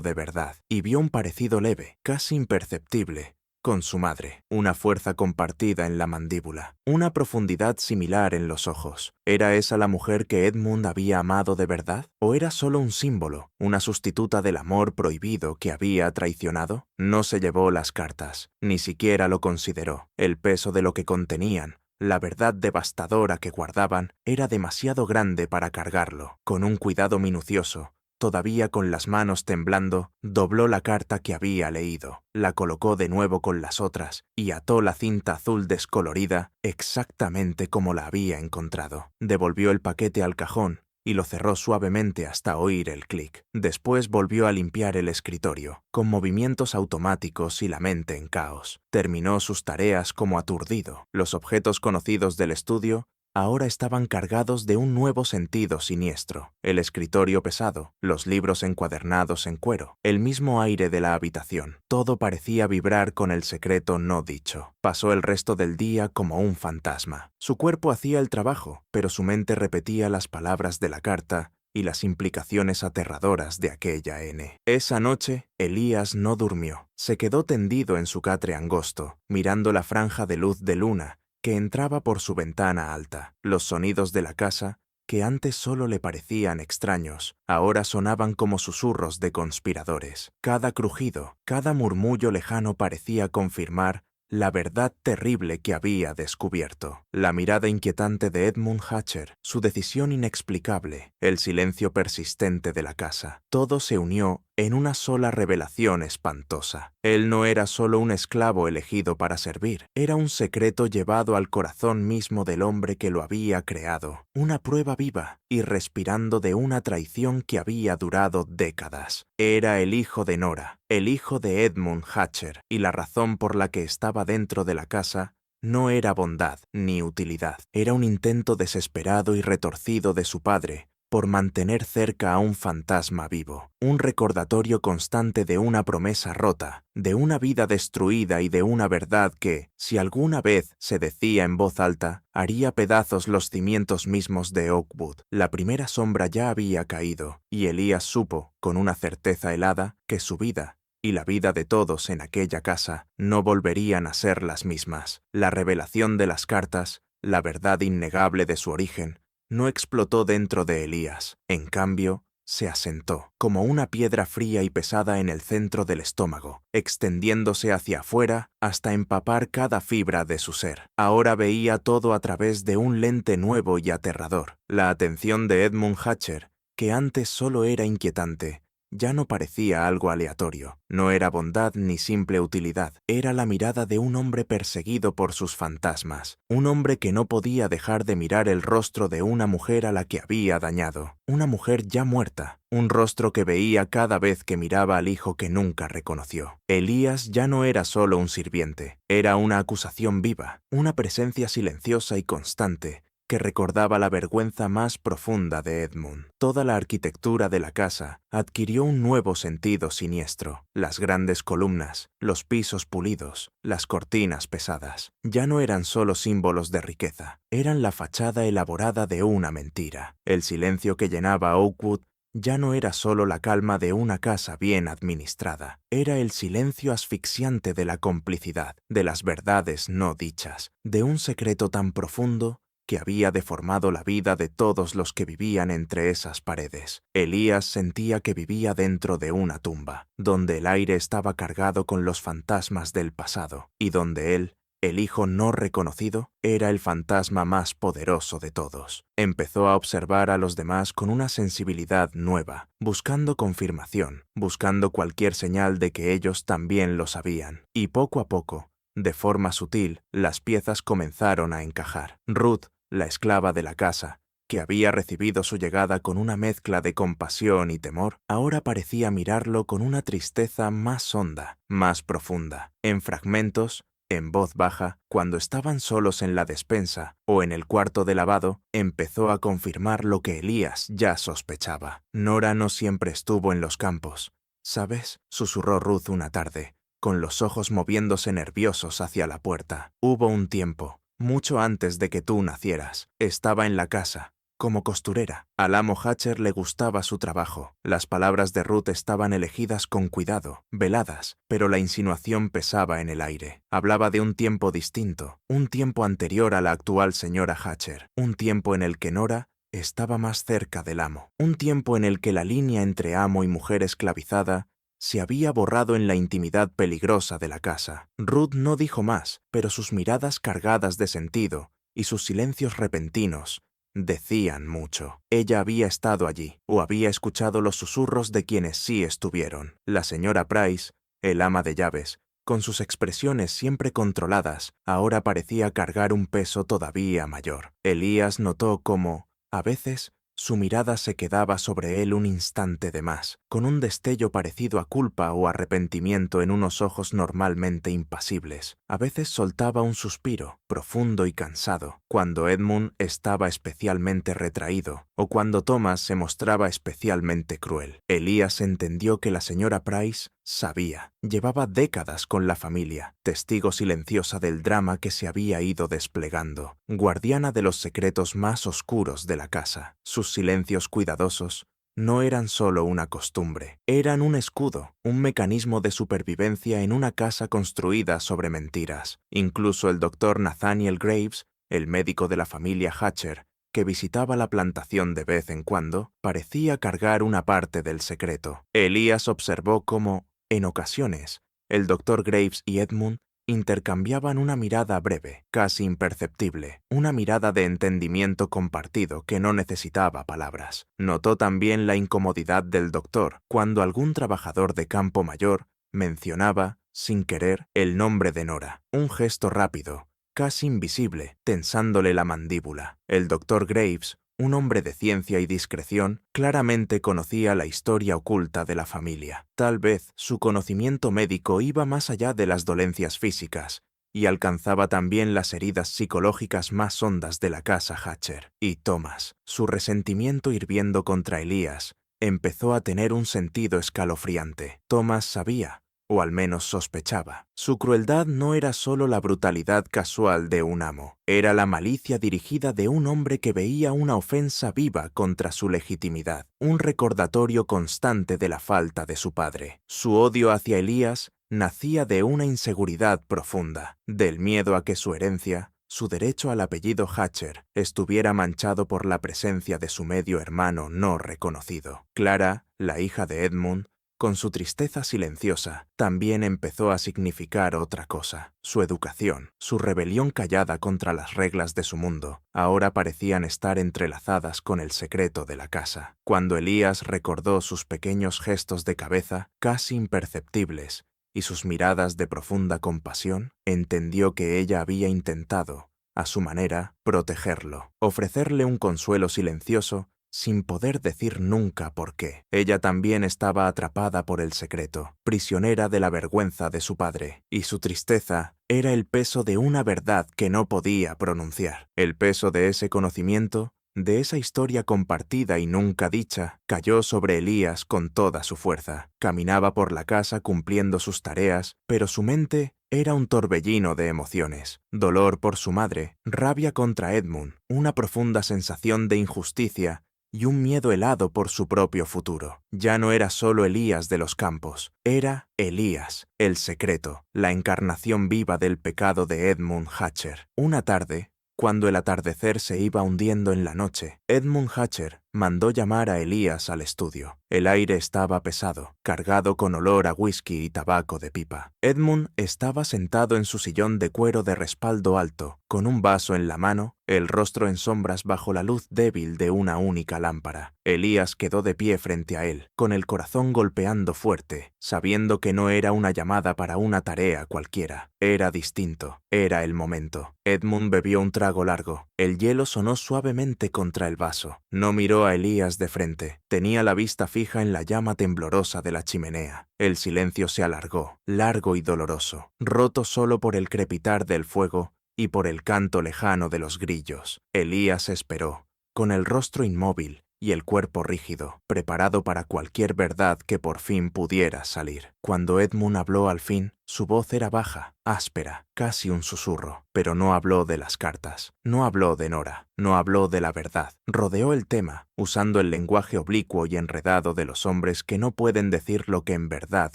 de verdad, y vio un parecido leve, casi imperceptible, con su madre, una fuerza compartida en la mandíbula, una profundidad similar en los ojos. ¿Era esa la mujer que Edmund había amado de verdad? ¿O era solo un símbolo, una sustituta del amor prohibido que había traicionado? No se llevó las cartas, ni siquiera lo consideró. El peso de lo que contenían, la verdad devastadora que guardaban, era demasiado grande para cargarlo. Con un cuidado minucioso, todavía con las manos temblando, dobló la carta que había leído, la colocó de nuevo con las otras y ató la cinta azul descolorida exactamente como la había encontrado. Devolvió el paquete al cajón y lo cerró suavemente hasta oír el clic. Después volvió a limpiar el escritorio, con movimientos automáticos y la mente en caos. Terminó sus tareas como aturdido. Los objetos conocidos del estudio ahora estaban cargados de un nuevo sentido siniestro. El escritorio pesado, los libros encuadernados en cuero, el mismo aire de la habitación. Todo parecía vibrar con el secreto no dicho. Pasó el resto del día como un fantasma. Su cuerpo hacía el trabajo, pero su mente repetía las palabras de la carta y las implicaciones aterradoras de aquella N. Esa noche, Elías no durmió. Se quedó tendido en su catre angosto, mirando la franja de luz de luna que entraba por su ventana alta. Los sonidos de la casa, que antes solo le parecían extraños, ahora sonaban como susurros de conspiradores. Cada crujido, cada murmullo lejano parecía confirmar la verdad terrible que había descubierto. La mirada inquietante de Edmund Hatcher, su decisión inexplicable, el silencio persistente de la casa. Todo se unió en una sola revelación espantosa. Él no era solo un esclavo elegido para servir, era un secreto llevado al corazón mismo del hombre que lo había creado, una prueba viva y respirando de una traición que había durado décadas. Era el hijo de Nora, el hijo de Edmund Hatcher, y la razón por la que estaba dentro de la casa no era bondad ni utilidad, era un intento desesperado y retorcido de su padre por mantener cerca a un fantasma vivo, un recordatorio constante de una promesa rota, de una vida destruida y de una verdad que, si alguna vez se decía en voz alta, haría pedazos los cimientos mismos de Oakwood. La primera sombra ya había caído, y Elías supo, con una certeza helada, que su vida y la vida de todos en aquella casa no volverían a ser las mismas. La revelación de las cartas, la verdad innegable de su origen, no explotó dentro de Elías. En cambio, se asentó, como una piedra fría y pesada en el centro del estómago, extendiéndose hacia afuera hasta empapar cada fibra de su ser. Ahora veía todo a través de un lente nuevo y aterrador. La atención de Edmund Hatcher, que antes solo era inquietante, ya no parecía algo aleatorio. No era bondad ni simple utilidad. Era la mirada de un hombre perseguido por sus fantasmas. Un hombre que no podía dejar de mirar el rostro de una mujer a la que había dañado. Una mujer ya muerta. Un rostro que veía cada vez que miraba al hijo que nunca reconoció. Elías ya no era solo un sirviente. Era una acusación viva. Una presencia silenciosa y constante que recordaba la vergüenza más profunda de Edmund. Toda la arquitectura de la casa adquirió un nuevo sentido siniestro. Las grandes columnas, los pisos pulidos, las cortinas pesadas, ya no eran solo símbolos de riqueza, eran la fachada elaborada de una mentira. El silencio que llenaba Oakwood ya no era solo la calma de una casa bien administrada, era el silencio asfixiante de la complicidad, de las verdades no dichas, de un secreto tan profundo que había deformado la vida de todos los que vivían entre esas paredes. Elías sentía que vivía dentro de una tumba, donde el aire estaba cargado con los fantasmas del pasado, y donde él, el hijo no reconocido, era el fantasma más poderoso de todos. Empezó a observar a los demás con una sensibilidad nueva, buscando confirmación, buscando cualquier señal de que ellos también lo sabían. Y poco a poco, de forma sutil, las piezas comenzaron a encajar. Ruth, la esclava de la casa, que había recibido su llegada con una mezcla de compasión y temor, ahora parecía mirarlo con una tristeza más honda, más profunda. En fragmentos, en voz baja, cuando estaban solos en la despensa o en el cuarto de lavado, empezó a confirmar lo que Elías ya sospechaba. Nora no siempre estuvo en los campos. ¿Sabes?, susurró Ruth una tarde, con los ojos moviéndose nerviosos hacia la puerta. Hubo un tiempo, mucho antes de que tú nacieras. Estaba en la casa, como costurera. Al amo Hatcher le gustaba su trabajo. Las palabras de Ruth estaban elegidas con cuidado, veladas, pero la insinuación pesaba en el aire. Hablaba de un tiempo distinto, un tiempo anterior a la actual señora Hatcher, un tiempo en el que Nora estaba más cerca del amo, un tiempo en el que la línea entre amo y mujer esclavizada se había borrado en la intimidad peligrosa de la casa. Ruth no dijo más, pero sus miradas cargadas de sentido y sus silencios repentinos decían mucho. Ella había estado allí, o había escuchado los susurros de quienes sí estuvieron. La señora Price, el ama de llaves, con sus expresiones siempre controladas, ahora parecía cargar un peso todavía mayor. Elías notó cómo, a veces, su mirada se quedaba sobre él un instante de más, con un destello parecido a culpa o arrepentimiento en unos ojos normalmente impasibles. A veces soltaba un suspiro, profundo y cansado, cuando Edmund estaba especialmente retraído, o cuando Thomas se mostraba especialmente cruel. Elías entendió que la señora Price sabía, llevaba décadas con la familia, testigo silenciosa del drama que se había ido desplegando, guardiana de los secretos más oscuros de la casa. Sus silencios cuidadosos no eran solo una costumbre, eran un escudo, un mecanismo de supervivencia en una casa construida sobre mentiras. Incluso el doctor Nathaniel Graves, el médico de la familia Hatcher, que visitaba la plantación de vez en cuando, parecía cargar una parte del secreto. Elías observó cómo, en ocasiones, el doctor Graves y Edmund intercambiaban una mirada breve, casi imperceptible, una mirada de entendimiento compartido que no necesitaba palabras. Notó también la incomodidad del doctor cuando algún trabajador de campo mayor mencionaba, sin querer, el nombre de Nora. Un gesto rápido, casi invisible, tensándole la mandíbula. El doctor Graves, un hombre de ciencia y discreción, claramente conocía la historia oculta de la familia. Tal vez su conocimiento médico iba más allá de las dolencias físicas y alcanzaba también las heridas psicológicas más hondas de la casa Hatcher. Y Thomas, su resentimiento hirviendo contra Elías, empezó a tener un sentido escalofriante. Thomas sabía, o al menos sospechaba. Su crueldad no era solo la brutalidad casual de un amo, era la malicia dirigida de un hombre que veía una ofensa viva contra su legitimidad, un recordatorio constante de la falta de su padre. Su odio hacia Elías nacía de una inseguridad profunda, del miedo a que su herencia, su derecho al apellido Hatcher, estuviera manchado por la presencia de su medio hermano no reconocido. Clara, la hija de Edmund, con su tristeza silenciosa, también empezó a significar otra cosa. Su educación, su rebelión callada contra las reglas de su mundo, ahora parecían estar entrelazadas con el secreto de la casa. Cuando Elías recordó sus pequeños gestos de cabeza, casi imperceptibles, y sus miradas de profunda compasión, entendió que ella había intentado, a su manera, protegerlo, ofrecerle un consuelo silencioso, sin poder decir nunca por qué. Ella también estaba atrapada por el secreto, prisionera de la vergüenza de su padre, y su tristeza era el peso de una verdad que no podía pronunciar. El peso de ese conocimiento, de esa historia compartida y nunca dicha, cayó sobre Elías con toda su fuerza. Caminaba por la casa cumpliendo sus tareas, pero su mente era un torbellino de emociones. Dolor por su madre, rabia contra Edmund, una profunda sensación de injusticia y un miedo helado por su propio futuro. Ya no era solo Elías de los campos, era Elías, el secreto, la encarnación viva del pecado de Edmund Hatcher. Una tarde, cuando el atardecer se iba hundiendo en la noche, Edmund Hatcher mandó llamar a Elías al estudio. El aire estaba pesado, cargado con olor a whisky y tabaco de pipa. Edmund estaba sentado en su sillón de cuero de respaldo alto, con un vaso en la mano, el rostro en sombras bajo la luz débil de una única lámpara. Elías quedó de pie frente a él, con el corazón golpeando fuerte, sabiendo que no era una llamada para una tarea cualquiera. Era distinto, era el momento. Edmund bebió un trago largo. El hielo sonó suavemente contra el vaso. No miró a Elías de frente. Tenía la vista fija en la llama temblorosa de la chimenea. El silencio se alargó, largo y doloroso, roto solo por el crepitar del fuego y por el canto lejano de los grillos. Elías esperó, con el rostro inmóvil, y el cuerpo rígido, preparado para cualquier verdad que por fin pudiera salir. Cuando Edmund habló al fin, su voz era baja, áspera, casi un susurro, pero no habló de las cartas, no habló de Nora, no habló de la verdad. Rodeó el tema, usando el lenguaje oblicuo y enredado de los hombres que no pueden decir lo que en verdad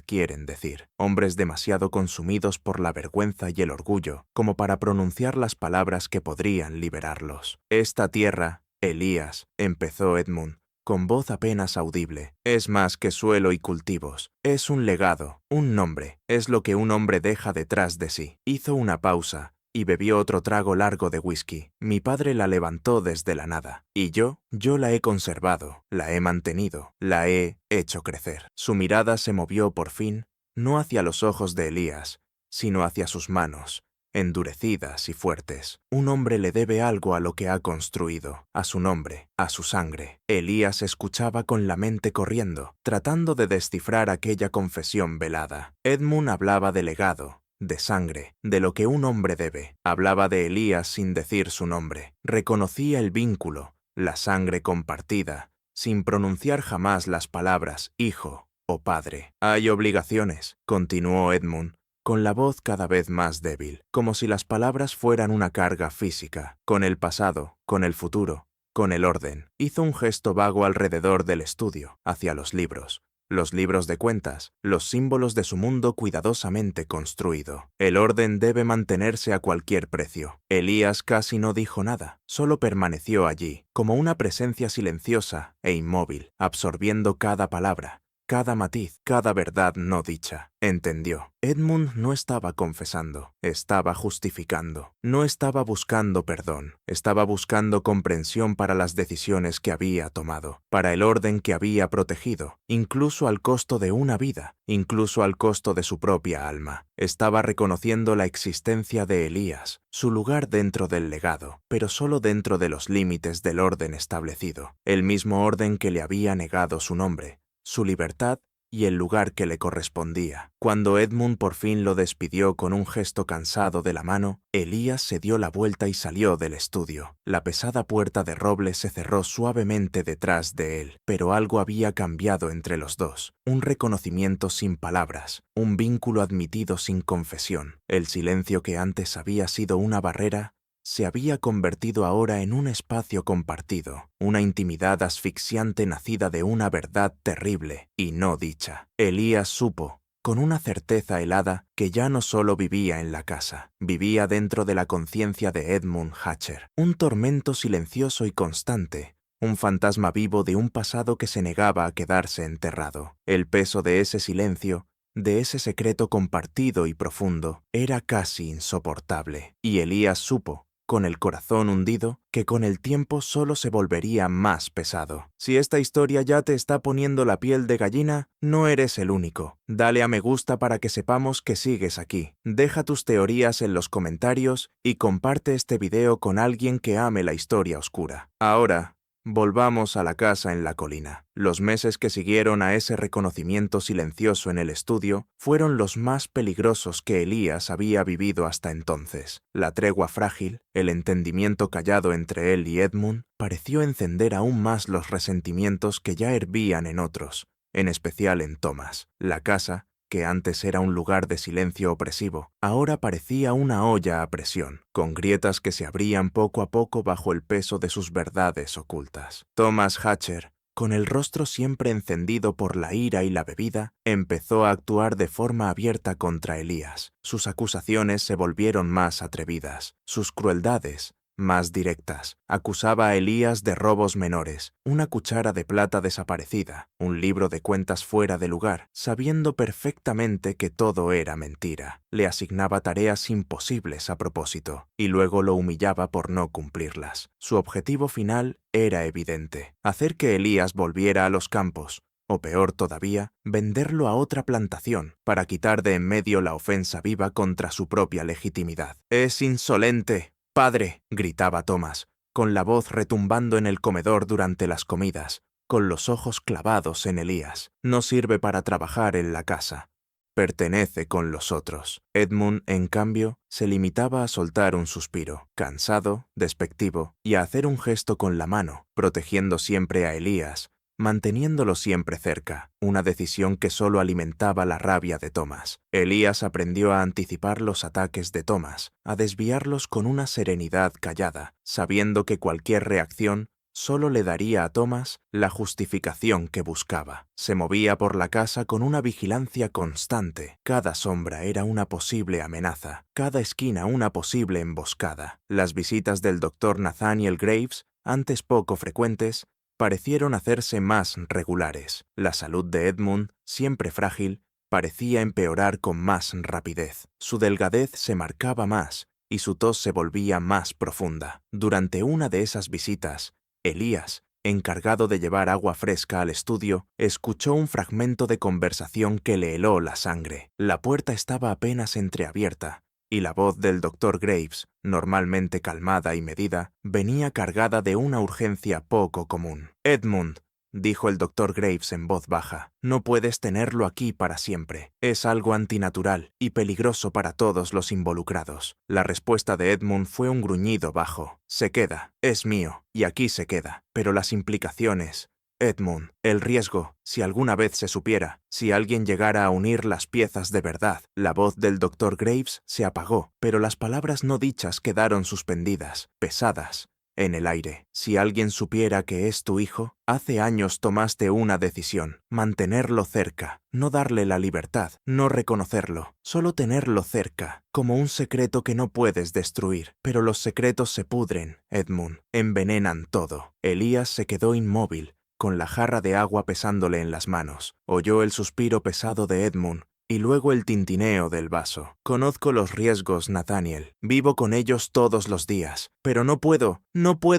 quieren decir, hombres demasiado consumidos por la vergüenza y el orgullo como para pronunciar las palabras que podrían liberarlos. Esta tierra, Elías, empezó Edmund, con voz apenas audible, es más que suelo y cultivos, es un legado, un nombre, es lo que un hombre deja detrás de sí. Hizo una pausa y bebió otro trago largo de whisky. Mi padre la levantó desde la nada, y yo la he conservado, la he mantenido, la he hecho crecer. Su mirada se movió por fin, no hacia los ojos de Elías, sino hacia sus manos, endurecidas y fuertes. Un hombre le debe algo a lo que ha construido, a su nombre, a su sangre. Elías escuchaba con la mente corriendo, tratando de descifrar aquella confesión velada. Edmund hablaba de legado, de sangre, de lo que un hombre debe. Hablaba de Elías sin decir su nombre. Reconocía el vínculo, la sangre compartida, sin pronunciar jamás las palabras hijo o padre. Hay obligaciones, continuó Edmund, con la voz cada vez más débil, como si las palabras fueran una carga física, con el pasado, con el futuro, con el orden. Hizo un gesto vago alrededor del estudio, hacia los libros de cuentas, los símbolos de su mundo cuidadosamente construido. El orden debe mantenerse a cualquier precio. Elías casi no dijo nada, solo permaneció allí, como una presencia silenciosa e inmóvil, absorbiendo cada palabra, cada matiz, cada verdad no dicha. Entendió. Edmund no estaba confesando, estaba justificando. No estaba buscando perdón, estaba buscando comprensión para las decisiones que había tomado, para el orden que había protegido, incluso al costo de una vida, incluso al costo de su propia alma. Estaba reconociendo la existencia de Elías, su lugar dentro del legado, pero solo dentro de los límites del orden establecido, el mismo orden que le había negado su nombre, su libertad y el lugar que le correspondía. Cuando Edmund por fin lo despidió con un gesto cansado de la mano, Elías se dio la vuelta y salió del estudio. La pesada puerta de roble se cerró suavemente detrás de él, pero algo había cambiado entre los dos. Un reconocimiento sin palabras, un vínculo admitido sin confesión. El silencio que antes había sido una barrera se había convertido ahora en un espacio compartido, una intimidad asfixiante nacida de una verdad terrible y no dicha. Elías supo, con una certeza helada, que ya no solo vivía en la casa, vivía dentro de la conciencia de Edmund Hatcher, un tormento silencioso y constante, un fantasma vivo de un pasado que se negaba a quedarse enterrado. El peso de ese silencio, de ese secreto compartido y profundo, era casi insoportable, y Elías supo, con el corazón hundido, que con el tiempo solo se volvería más pesado. Si esta historia ya te está poniendo la piel de gallina, no eres el único. Dale a me gusta para que sepamos que sigues aquí. Deja tus teorías en los comentarios y comparte este video con alguien que ame la historia oscura. Ahora, volvamos a la casa en la colina. Los meses que siguieron a ese reconocimiento silencioso en el estudio fueron los más peligrosos que Elías había vivido hasta entonces. La tregua frágil, el entendimiento callado entre él y Edmund, pareció encender aún más los resentimientos que ya hervían en otros, en especial en Thomas. La casa, que antes era un lugar de silencio opresivo, ahora parecía una olla a presión, con grietas que se abrían poco a poco bajo el peso de sus verdades ocultas. Thomas Hatcher, con el rostro siempre encendido por la ira y la bebida, empezó a actuar de forma abierta contra Elías. Sus acusaciones se volvieron más atrevidas, sus crueldades más directas. Acusaba a Elías de robos menores, una cuchara de plata desaparecida, un libro de cuentas fuera de lugar, sabiendo perfectamente que todo era mentira. Le asignaba tareas imposibles a propósito, y luego lo humillaba por no cumplirlas. Su objetivo final era evidente: hacer que Elías volviera a los campos, o peor todavía, venderlo a otra plantación, para quitar de en medio la ofensa viva contra su propia legitimidad. «¡Es insolente! ¡Padre!», gritaba Thomas, con la voz retumbando en el comedor durante las comidas, con los ojos clavados en Elías. «No sirve para trabajar en la casa. pertenece con los otros. Edmund, en cambio, se limitaba a soltar un suspiro, cansado, despectivo, y a hacer un gesto con la mano, protegiendo siempre a Elías, manteniéndolo siempre cerca, una decisión que solo alimentaba la rabia de Thomas. Elías aprendió a anticipar los ataques de Thomas, a desviarlos con una serenidad callada, sabiendo que cualquier reacción solo le daría a Thomas la justificación que buscaba. Se movía por la casa con una vigilancia constante. Cada sombra era una posible amenaza, cada esquina una posible emboscada. Las visitas del Dr. Nathaniel Graves, antes poco frecuentes, parecieron hacerse más regulares. La salud de Edmund, siempre frágil, parecía empeorar con más rapidez. Su delgadez se marcaba más y su tos se volvía más profunda. Durante una de esas visitas, Elías, encargado de llevar agua fresca al estudio, escuchó un fragmento de conversación que le heló la sangre. La puerta estaba apenas entreabierta, y la voz del Dr. Graves, normalmente calmada y medida, venía cargada de una urgencia poco común. «Edmund», dijo el Dr. Graves en voz baja, «no puedes tenerlo aquí para siempre. Es algo antinatural y peligroso para todos los involucrados». La respuesta de Edmund fue un gruñido bajo. «Se queda, es mío, y aquí se queda. Pero las implicaciones... Edmund, el riesgo, si alguna vez se supiera, si alguien llegara a unir las piezas de verdad». La voz del Dr. Graves se apagó, pero las palabras no dichas quedaron suspendidas, pesadas, en el aire. «Si alguien supiera que es tu hijo, hace años tomaste una decisión, mantenerlo cerca, no darle la libertad, no reconocerlo, solo tenerlo cerca, como un secreto que no puedes destruir. Pero los secretos se pudren, Edmund, envenenan todo». Elías se quedó inmóvil, con la jarra de agua pesándole en las manos. Oyó el suspiro pesado de Edmund y luego el tintineo del vaso. «Conozco los riesgos, Nathaniel. Vivo con ellos todos los días. Pero no puedo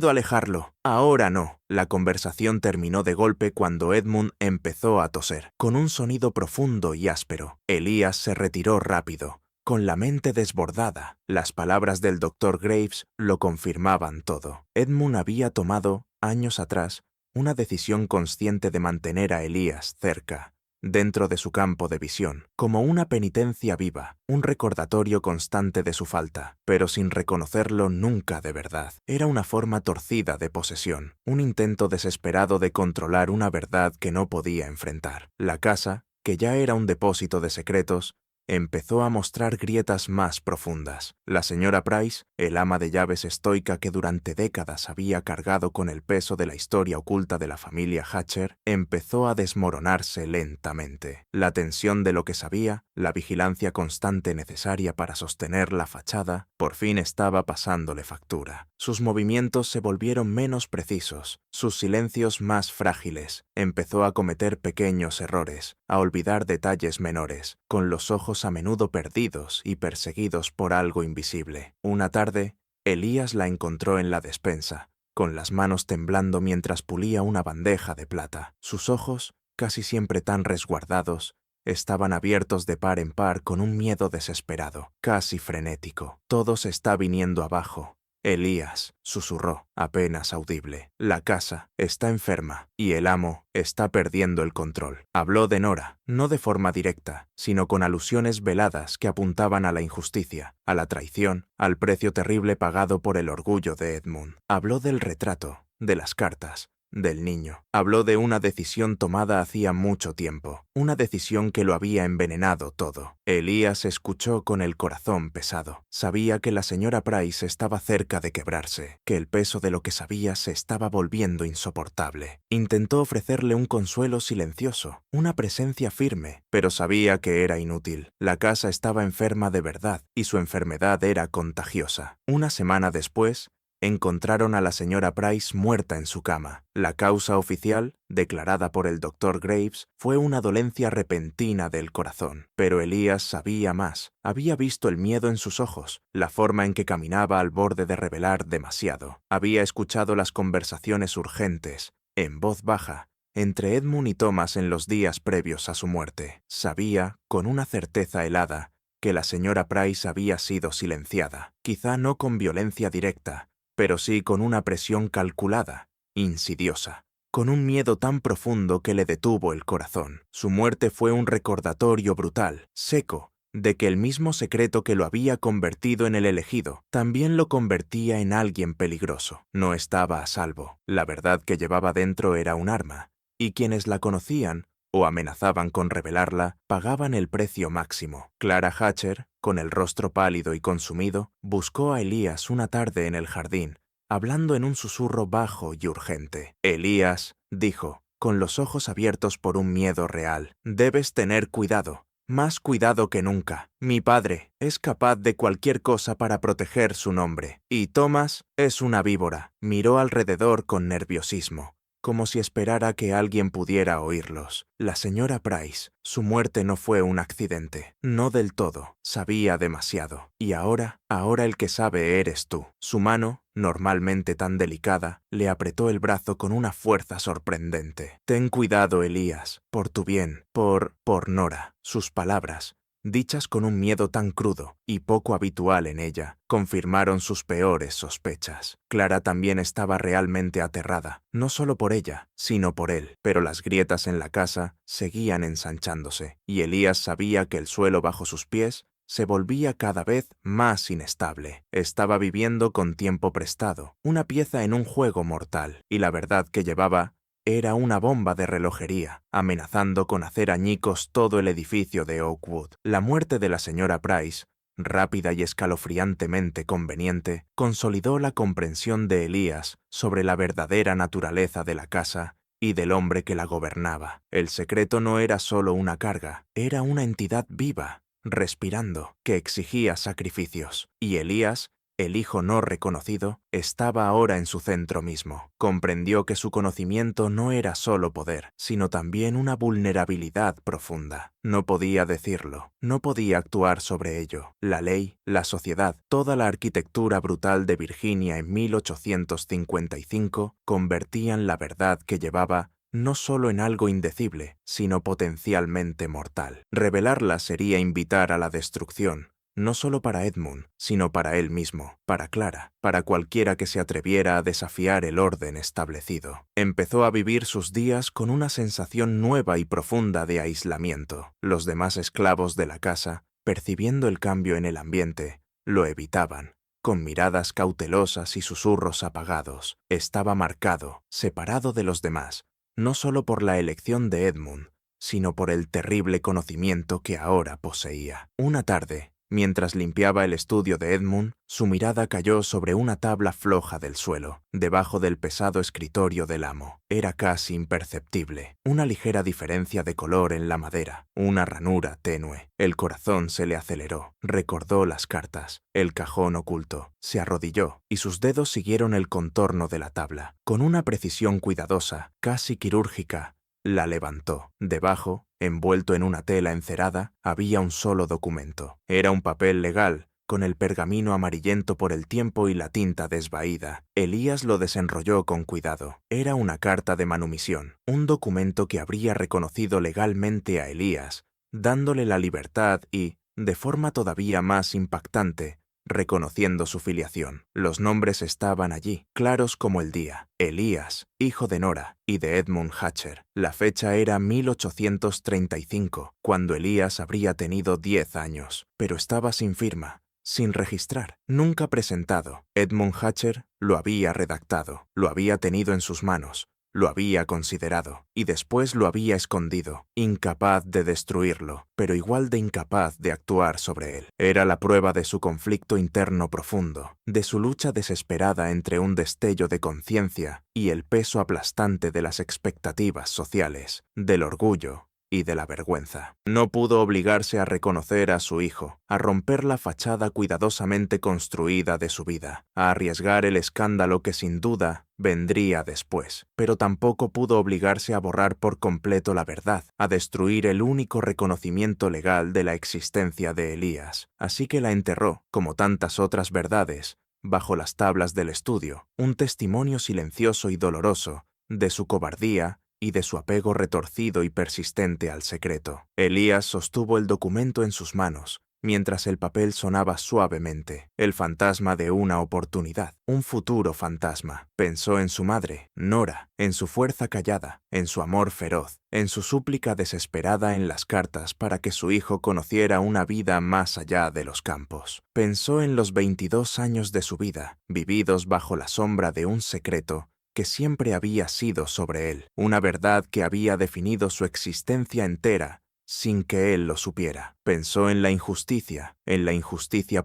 alejarlo. Ahora no». La conversación terminó de golpe cuando Edmund empezó a toser, con un sonido profundo y áspero. Elías se retiró rápido, con la mente desbordada. Las palabras del Dr. Graves lo confirmaban todo. Edmund había tomado, años atrás, una decisión consciente de mantener a Elías cerca, dentro de su campo de visión, como una penitencia viva, un recordatorio constante de su falta, pero sin reconocerlo nunca de verdad. Era una forma torcida de posesión, un intento desesperado de controlar una verdad que no podía enfrentar. La casa, que ya era un depósito de secretos, empezó a mostrar grietas más profundas. La señora Price, el ama de llaves estoica que durante décadas había cargado con el peso de la historia oculta de la familia Hatcher, empezó a desmoronarse lentamente. La tensión de lo que sabía, la vigilancia constante necesaria para sostener la fachada, por fin estaba pasándole factura. Sus movimientos se volvieron menos precisos, sus silencios más frágiles. Empezó a cometer pequeños errores, a olvidar detalles menores, con los ojos a menudo perdidos y perseguidos por algo invisible. Una tarde, Elías la encontró en la despensa, con las manos temblando mientras pulía una bandeja de plata. Sus ojos, casi siempre tan resguardados, estaban abiertos de par en par con un miedo desesperado, casi frenético. «Todo se está viniendo abajo». Elías susurró, apenas audible. «La casa está enferma y el amo está perdiendo el control». Habló de Nora, no de forma directa, sino con alusiones veladas que apuntaban a la injusticia, a la traición, al precio terrible pagado por el orgullo de Edmund. Habló del retrato, de las cartas, del niño. Habló de una decisión tomada hacía mucho tiempo, una decisión que lo había envenenado todo. Elías escuchó con el corazón pesado. Sabía que la señora Price estaba cerca de quebrarse, que el peso de lo que sabía se estaba volviendo insoportable. Intentó ofrecerle un consuelo silencioso, una presencia firme, pero sabía que era inútil. La casa estaba enferma de verdad y su enfermedad era contagiosa. Una semana después, encontraron a la señora Price muerta en su cama. La causa oficial, declarada por el Dr. Graves, fue una dolencia repentina del corazón. Pero Elías sabía más. Había visto el miedo en sus ojos, la forma en que caminaba al borde de revelar demasiado. Había escuchado las conversaciones urgentes, en voz baja, entre Edmund y Thomas en los días previos a su muerte. Sabía, con una certeza helada, que la señora Price había sido silenciada, quizá no con violencia directa, pero sí con una presión calculada, insidiosa. con un miedo tan profundo que le detuvo el corazón. Su muerte fue un recordatorio brutal, seco, de que el mismo secreto que lo había convertido en el elegido también lo convertía en alguien peligroso. No estaba a salvo. La verdad que llevaba dentro era un arma, y quienes la conocían o amenazaban con revelarla, pagaban el precio máximo. Clara Hatcher, con el rostro pálido y consumido, buscó a Elías una tarde en el jardín, hablando en un susurro bajo y urgente. Elías, dijo, con los ojos abiertos por un miedo real, debes tener cuidado. Más cuidado que nunca. Mi padre es capaz de cualquier cosa para proteger su nombre. Y Thomas es una víbora. Miró alrededor con nerviosismo, como si esperara que alguien pudiera oírlos. La señora Price, su muerte no fue un accidente. No del todo. Sabía demasiado. Y ahora el que sabe eres tú. Su mano, normalmente tan delicada, le apretó el brazo con una fuerza sorprendente. Ten cuidado, Elías, por tu bien, por Nora. Sus palabras, dichas con un miedo tan crudo y poco habitual en ella, confirmaron sus peores sospechas. Clara también estaba realmente aterrada, no solo por ella, sino por él, pero las grietas en la casa seguían ensanchándose, y Elías sabía que el suelo bajo sus pies se volvía cada vez más inestable. Estaba viviendo con tiempo prestado, una pieza en un juego mortal, y la verdad que llevaba era una bomba de relojería, amenazando con hacer añicos todo el edificio de Oakwood. La muerte de la señora Price, rápida y escalofriantemente conveniente, consolidó la comprensión de Elías sobre la verdadera naturaleza de la casa y del hombre que la gobernaba. El secreto no era solo una carga, era una entidad viva, respirando, que exigía sacrificios. Y Elías, el hijo no reconocido, estaba ahora en su centro mismo. Comprendió que su conocimiento no era solo poder, sino también una vulnerabilidad profunda. No podía decirlo, no podía actuar sobre ello. La ley, la sociedad, toda la arquitectura brutal de Virginia en 1855 convertían la verdad que llevaba no solo en algo indecible, sino potencialmente mortal. Revelarla sería invitar a la destrucción, no solo para Edmund, sino para él mismo, para Clara, para cualquiera que se atreviera a desafiar el orden establecido. Empezó a vivir sus días con una sensación nueva y profunda de aislamiento. Los demás esclavos de la casa, percibiendo el cambio en el ambiente, lo evitaban, con miradas cautelosas y susurros apagados. Estaba marcado, separado de los demás, no solo por la elección de Edmund, sino por el terrible conocimiento que ahora poseía. Una tarde, mientras limpiaba el estudio de Edmund, su mirada cayó sobre una tabla floja del suelo, debajo del pesado escritorio del amo. Era casi imperceptible. Una ligera diferencia de color en la madera, una ranura tenue. El corazón se le aceleró. Recordó las cartas, el cajón oculto. Se arrodilló, y sus dedos siguieron el contorno de la tabla. Con una precisión cuidadosa, casi quirúrgica, la levantó. Debajo, envuelto en una tela encerada, había un solo documento. Era un papel legal, con el pergamino amarillento por el tiempo y la tinta desvaída. Elías lo desenrolló con cuidado. Era una carta de manumisión, un documento que habría reconocido legalmente a Elías, dándole la libertad y, de forma todavía más impactante, reconociendo su filiación. Los nombres estaban allí, claros como el día. Elías, hijo de Nora y de Edmund Hatcher. La fecha era 1835, cuando Elías habría tenido 10 años, pero estaba sin firma, sin registrar, nunca presentado. Edmund Hatcher lo había redactado, lo había tenido en sus manos, lo había considerado y después lo había escondido, incapaz de destruirlo, pero igual de incapaz de actuar sobre él. Era la prueba de su conflicto interno profundo, de su lucha desesperada entre un destello de conciencia y el peso aplastante de las expectativas sociales, del orgullo y de la vergüenza. No pudo obligarse a reconocer a su hijo, a romper la fachada cuidadosamente construida de su vida, a arriesgar el escándalo que sin duda vendría después, pero tampoco pudo obligarse a borrar por completo la verdad, a destruir el único reconocimiento legal de la existencia de Elías. Así que la enterró, como tantas otras verdades, bajo las tablas del estudio, un testimonio silencioso y doloroso de su cobardía y de su apego retorcido y persistente al secreto. Elías sostuvo el documento en sus manos, mientras el papel sonaba suavemente. El fantasma de una oportunidad, un futuro fantasma. Pensó en su madre, Nora, en su fuerza callada, en su amor feroz, en su súplica desesperada en las cartas para que su hijo conociera una vida más allá de los campos. Pensó en los 22 años de su vida, vividos bajo la sombra de un secreto que siempre había sido sobre él, una verdad que había definido su existencia entera sin que él lo supiera. Pensó en la injusticia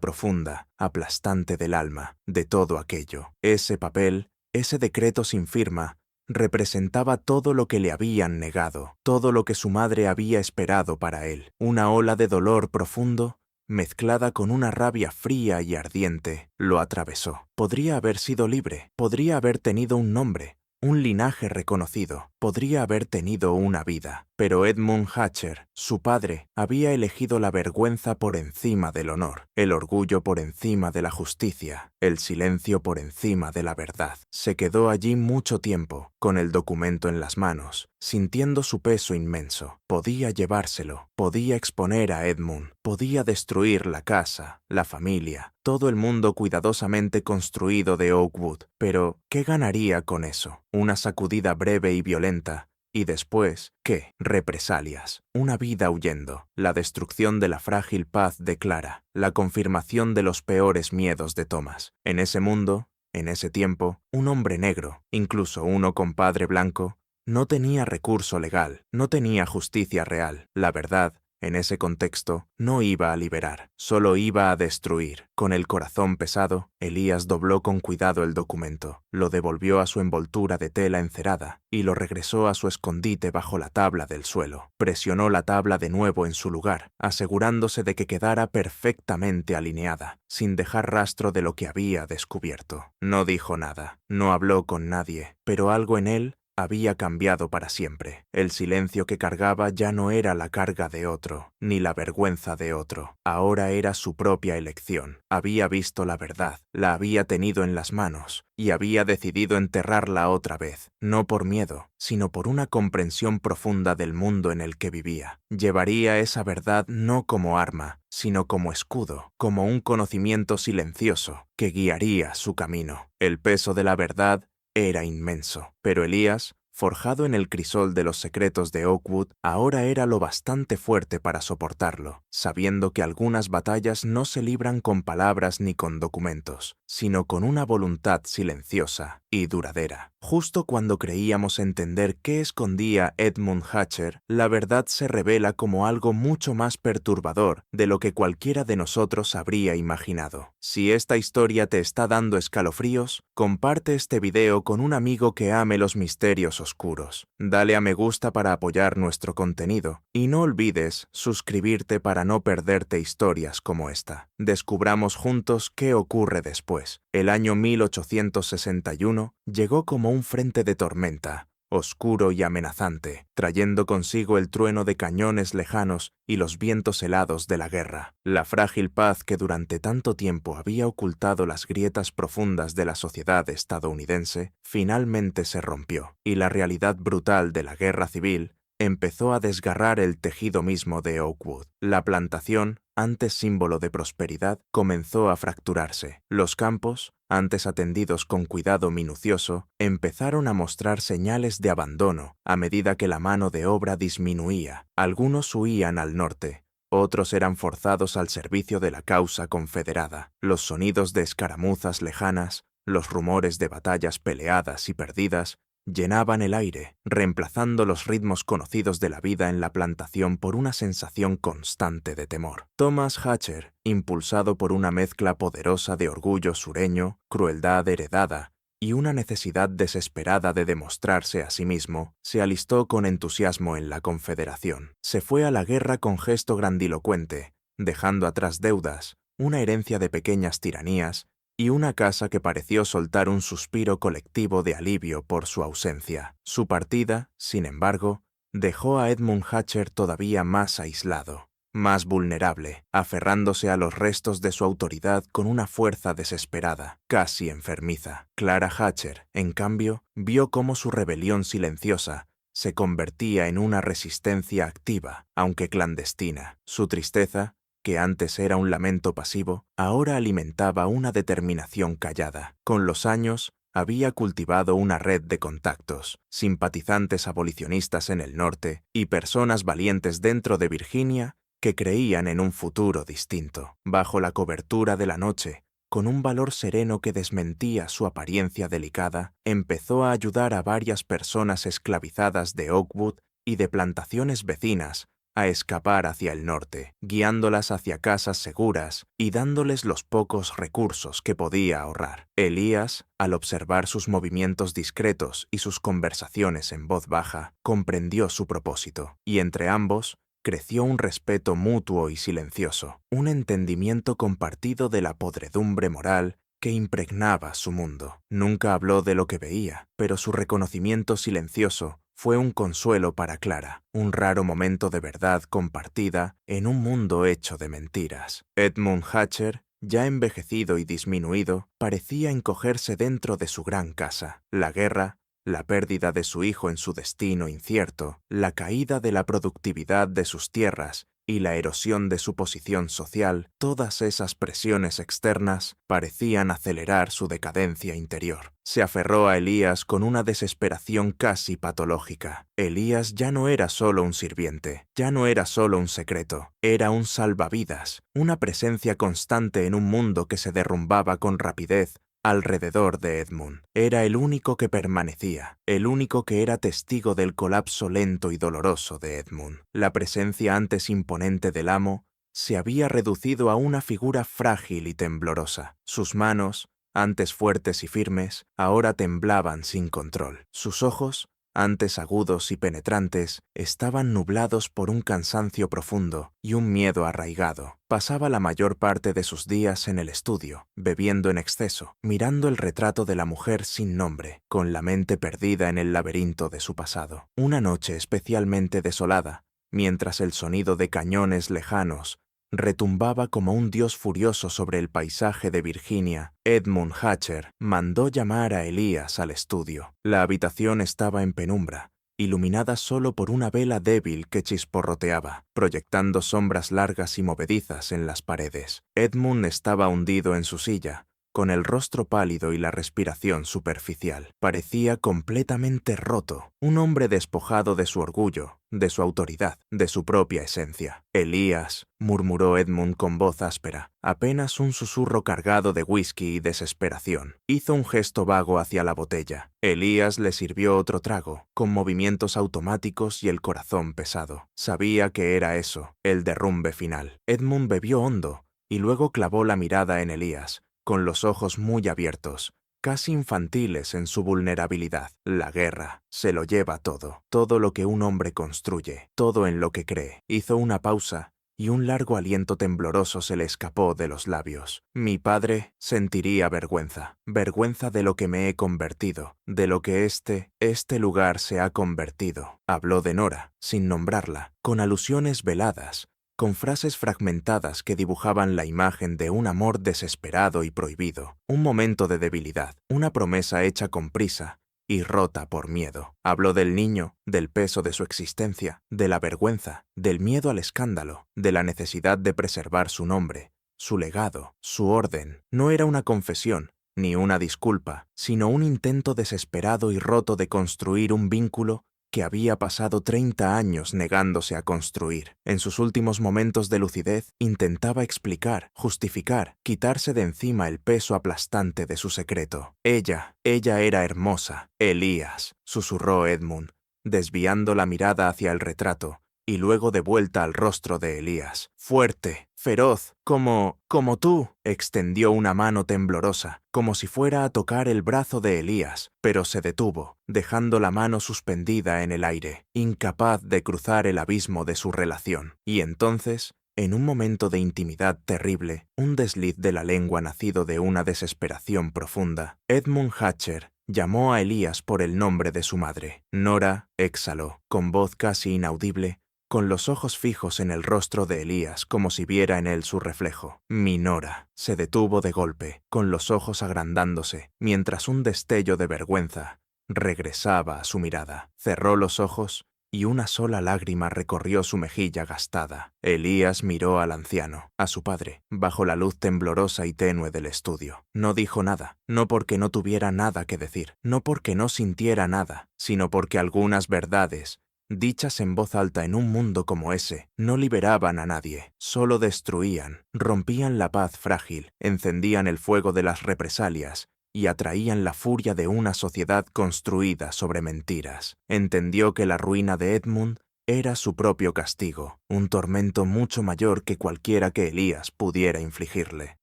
profunda, aplastante del alma, de todo aquello. Ese papel, ese decreto sin firma, representaba todo lo que le habían negado, todo lo que su madre había esperado para él. Una ola de dolor profundo, mezclada con una rabia fría y ardiente, lo atravesó. Podría haber sido libre, podría haber tenido un nombre, un linaje reconocido, podría haber tenido una vida. Pero Edmund Hatcher, su padre, había elegido la vergüenza por encima del honor, el orgullo por encima de la justicia, el silencio por encima de la verdad. Se quedó allí mucho tiempo, con el documento en las manos, sintiendo su peso inmenso. Podía llevárselo, podía exponer a Edmund, podía destruir la casa, la familia, todo el mundo cuidadosamente construido de Oakwood. Pero, ¿qué ganaría con eso? Una sacudida breve y violenta. Y después, ¿qué? Represalias, una vida huyendo, la destrucción de la frágil paz de Clara, la confirmación de los peores miedos de Thomas. En ese mundo, en ese tiempo, un hombre negro, incluso uno con padre blanco, no tenía recurso legal, no tenía justicia real. La verdad, en ese contexto, no iba a liberar, solo iba a destruir. Con el corazón pesado, Elías dobló con cuidado el documento, lo devolvió a su envoltura de tela encerada y lo regresó a su escondite bajo la tabla del suelo. Presionó la tabla de nuevo en su lugar, asegurándose de que quedara perfectamente alineada, sin dejar rastro de lo que había descubierto. No dijo nada, no habló con nadie, pero algo en él había cambiado para siempre. El silencio que cargaba ya no era la carga de otro, ni la vergüenza de otro. Ahora era su propia elección. Había visto la verdad, la había tenido en las manos, y había decidido enterrarla otra vez, no por miedo, sino por una comprensión profunda del mundo en el que vivía. Llevaría esa verdad no como arma, sino como escudo, como un conocimiento silencioso que guiaría su camino. El peso de la verdad era inmenso, pero Elías, forjado en el crisol de los secretos de Oakwood, ahora era lo bastante fuerte para soportarlo, sabiendo que algunas batallas no se libran con palabras ni con documentos, sino con una voluntad silenciosa y duradera. Justo cuando creíamos entender qué escondía Edmund Hatcher, la verdad se revela como algo mucho más perturbador de lo que cualquiera de nosotros habría imaginado. Si esta historia te está dando escalofríos, comparte este video con un amigo que ame los misterios oscuros. Dale a me gusta para apoyar nuestro contenido y no olvides suscribirte para no perderte historias como esta. Descubramos juntos qué ocurre después. El año 1861 llegó como un frente de tormenta, oscuro y amenazante, trayendo consigo el trueno de cañones lejanos y los vientos helados de la guerra. La frágil paz que durante tanto tiempo había ocultado las grietas profundas de la sociedad estadounidense, finalmente se rompió, y la realidad brutal de la guerra civil empezó a desgarrar el tejido mismo de Oakwood. La plantación, antes símbolo de prosperidad, comenzó a fracturarse. Los campos, antes atendidos con cuidado minucioso, empezaron a mostrar señales de abandono a medida que la mano de obra disminuía. Algunos huían al norte, otros eran forzados al servicio de la causa confederada. Los sonidos de escaramuzas lejanas, los rumores de batallas peleadas y perdidas, llenaban el aire, reemplazando los ritmos conocidos de la vida en la plantación por una sensación constante de temor. Thomas Hatcher, impulsado por una mezcla poderosa de orgullo sureño, crueldad heredada y una necesidad desesperada de demostrarse a sí mismo, se alistó con entusiasmo en la Confederación. Se fue a la guerra con gesto grandilocuente, dejando atrás deudas, una herencia de pequeñas tiranías y una casa que pareció soltar un suspiro colectivo de alivio por su ausencia. Su partida, sin embargo, dejó a Edmund Hatcher todavía más aislado, más vulnerable, aferrándose a los restos de su autoridad con una fuerza desesperada, casi enfermiza. Clara Hatcher, en cambio, vio cómo su rebelión silenciosa se convertía en una resistencia activa, aunque clandestina. Su tristeza, que antes era un lamento pasivo, ahora alimentaba una determinación callada. Con los años, había cultivado una red de contactos, simpatizantes abolicionistas en el norte y personas valientes dentro de Virginia que creían en un futuro distinto. Bajo la cobertura de la noche, con un valor sereno que desmentía su apariencia delicada, empezó a ayudar a varias personas esclavizadas de Oakwood y de plantaciones vecinas a escapar hacia el norte, guiándolas hacia casas seguras y dándoles los pocos recursos que podía ahorrar. Elías, al observar sus movimientos discretos y sus conversaciones en voz baja, comprendió su propósito, y entre ambos creció un respeto mutuo y silencioso, un entendimiento compartido de la podredumbre moral que impregnaba su mundo. Nunca habló de lo que veía, pero su reconocimiento silencioso fue un consuelo para Clara, un raro momento de verdad compartida en un mundo hecho de mentiras. Edmund Hatcher, ya envejecido y disminuido, parecía encogerse dentro de su gran casa. La guerra, la pérdida de su hijo en su destino incierto, la caída de la productividad de sus tierras y la erosión de su posición social, todas esas presiones externas parecían acelerar su decadencia interior. Se aferró a Elías con una desesperación casi patológica. Elías ya no era solo un sirviente, ya no era solo un secreto, era un salvavidas, una presencia constante en un mundo que se derrumbaba con rapidez alrededor de Edmund. Era el único que permanecía, el único que era testigo del colapso lento y doloroso de Edmund. La presencia antes imponente del amo se había reducido a una figura frágil y temblorosa. Sus manos, antes fuertes y firmes, ahora temblaban sin control. Sus ojos, antes agudos y penetrantes, estaban nublados por un cansancio profundo y un miedo arraigado. Pasaba la mayor parte de sus días en el estudio, bebiendo en exceso, mirando el retrato de la mujer sin nombre, con la mente perdida en el laberinto de su pasado. Una noche especialmente desolada, mientras el sonido de cañones lejanos retumbaba como un dios furioso sobre el paisaje de Virginia, Edmund Hatcher mandó llamar a Elías al estudio. La habitación estaba en penumbra, iluminada solo por una vela débil que chisporroteaba, proyectando sombras largas y movedizas en las paredes. Edmund estaba hundido en su silla, con el rostro pálido y la respiración superficial. Parecía completamente roto, un hombre despojado de su orgullo, de su autoridad, de su propia esencia. «Elías», murmuró Edmund con voz áspera, apenas un susurro cargado de whisky y desesperación. Hizo un gesto vago hacia la botella. Elías le sirvió otro trago, con movimientos automáticos y el corazón pesado. Sabía que era eso, el derrumbe final. Edmund bebió hondo, y luego clavó la mirada en Elías, con los ojos muy abiertos, casi infantiles en su vulnerabilidad. La guerra se lo lleva todo, todo lo que un hombre construye, todo en lo que cree. Hizo una pausa y un largo aliento tembloroso se le escapó de los labios. Mi padre sentiría vergüenza, vergüenza de lo que me he convertido, de lo que este lugar se ha convertido. Habló de Nora, sin nombrarla, con alusiones veladas, con frases fragmentadas que dibujaban la imagen de un amor desesperado y prohibido, un momento de debilidad, una promesa hecha con prisa y rota por miedo. Habló del niño, del peso de su existencia, de la vergüenza, del miedo al escándalo, de la necesidad de preservar su nombre, su legado, su orden. No era una confesión, ni una disculpa, sino un intento desesperado y roto de construir un vínculo que había pasado 30 años negándose a construir. En sus últimos momentos de lucidez, intentaba explicar, justificar, quitarse de encima el peso aplastante de su secreto. Ella era hermosa. Elías, susurró Edmund, desviando la mirada hacia el retrato, y luego de vuelta al rostro de Elías. Fuerte, feroz, como tú. Extendió una mano temblorosa, como si fuera a tocar el brazo de Elías, pero se detuvo, dejando la mano suspendida en el aire, incapaz de cruzar el abismo de su relación. Y entonces, en un momento de intimidad terrible, un desliz de la lengua nacido de una desesperación profunda, Edmund Hatcher llamó a Elías por el nombre de su madre. Nora exhaló, con voz casi inaudible, con los ojos fijos en el rostro de Elías como si viera en él su reflejo. Mi Nora. Se detuvo de golpe, con los ojos agrandándose, mientras un destello de vergüenza regresaba a su mirada. Cerró los ojos y una sola lágrima recorrió su mejilla gastada. Elías miró al anciano, a su padre, bajo la luz temblorosa y tenue del estudio. No dijo nada, no porque no tuviera nada que decir, no porque no sintiera nada, sino porque algunas verdades, dichas en voz alta en un mundo como ese, no liberaban a nadie, solo destruían, rompían la paz frágil, encendían el fuego de las represalias y atraían la furia de una sociedad construida sobre mentiras. Entendió que la ruina de Edmund era su propio castigo, un tormento mucho mayor que cualquiera que Elías pudiera infligirle.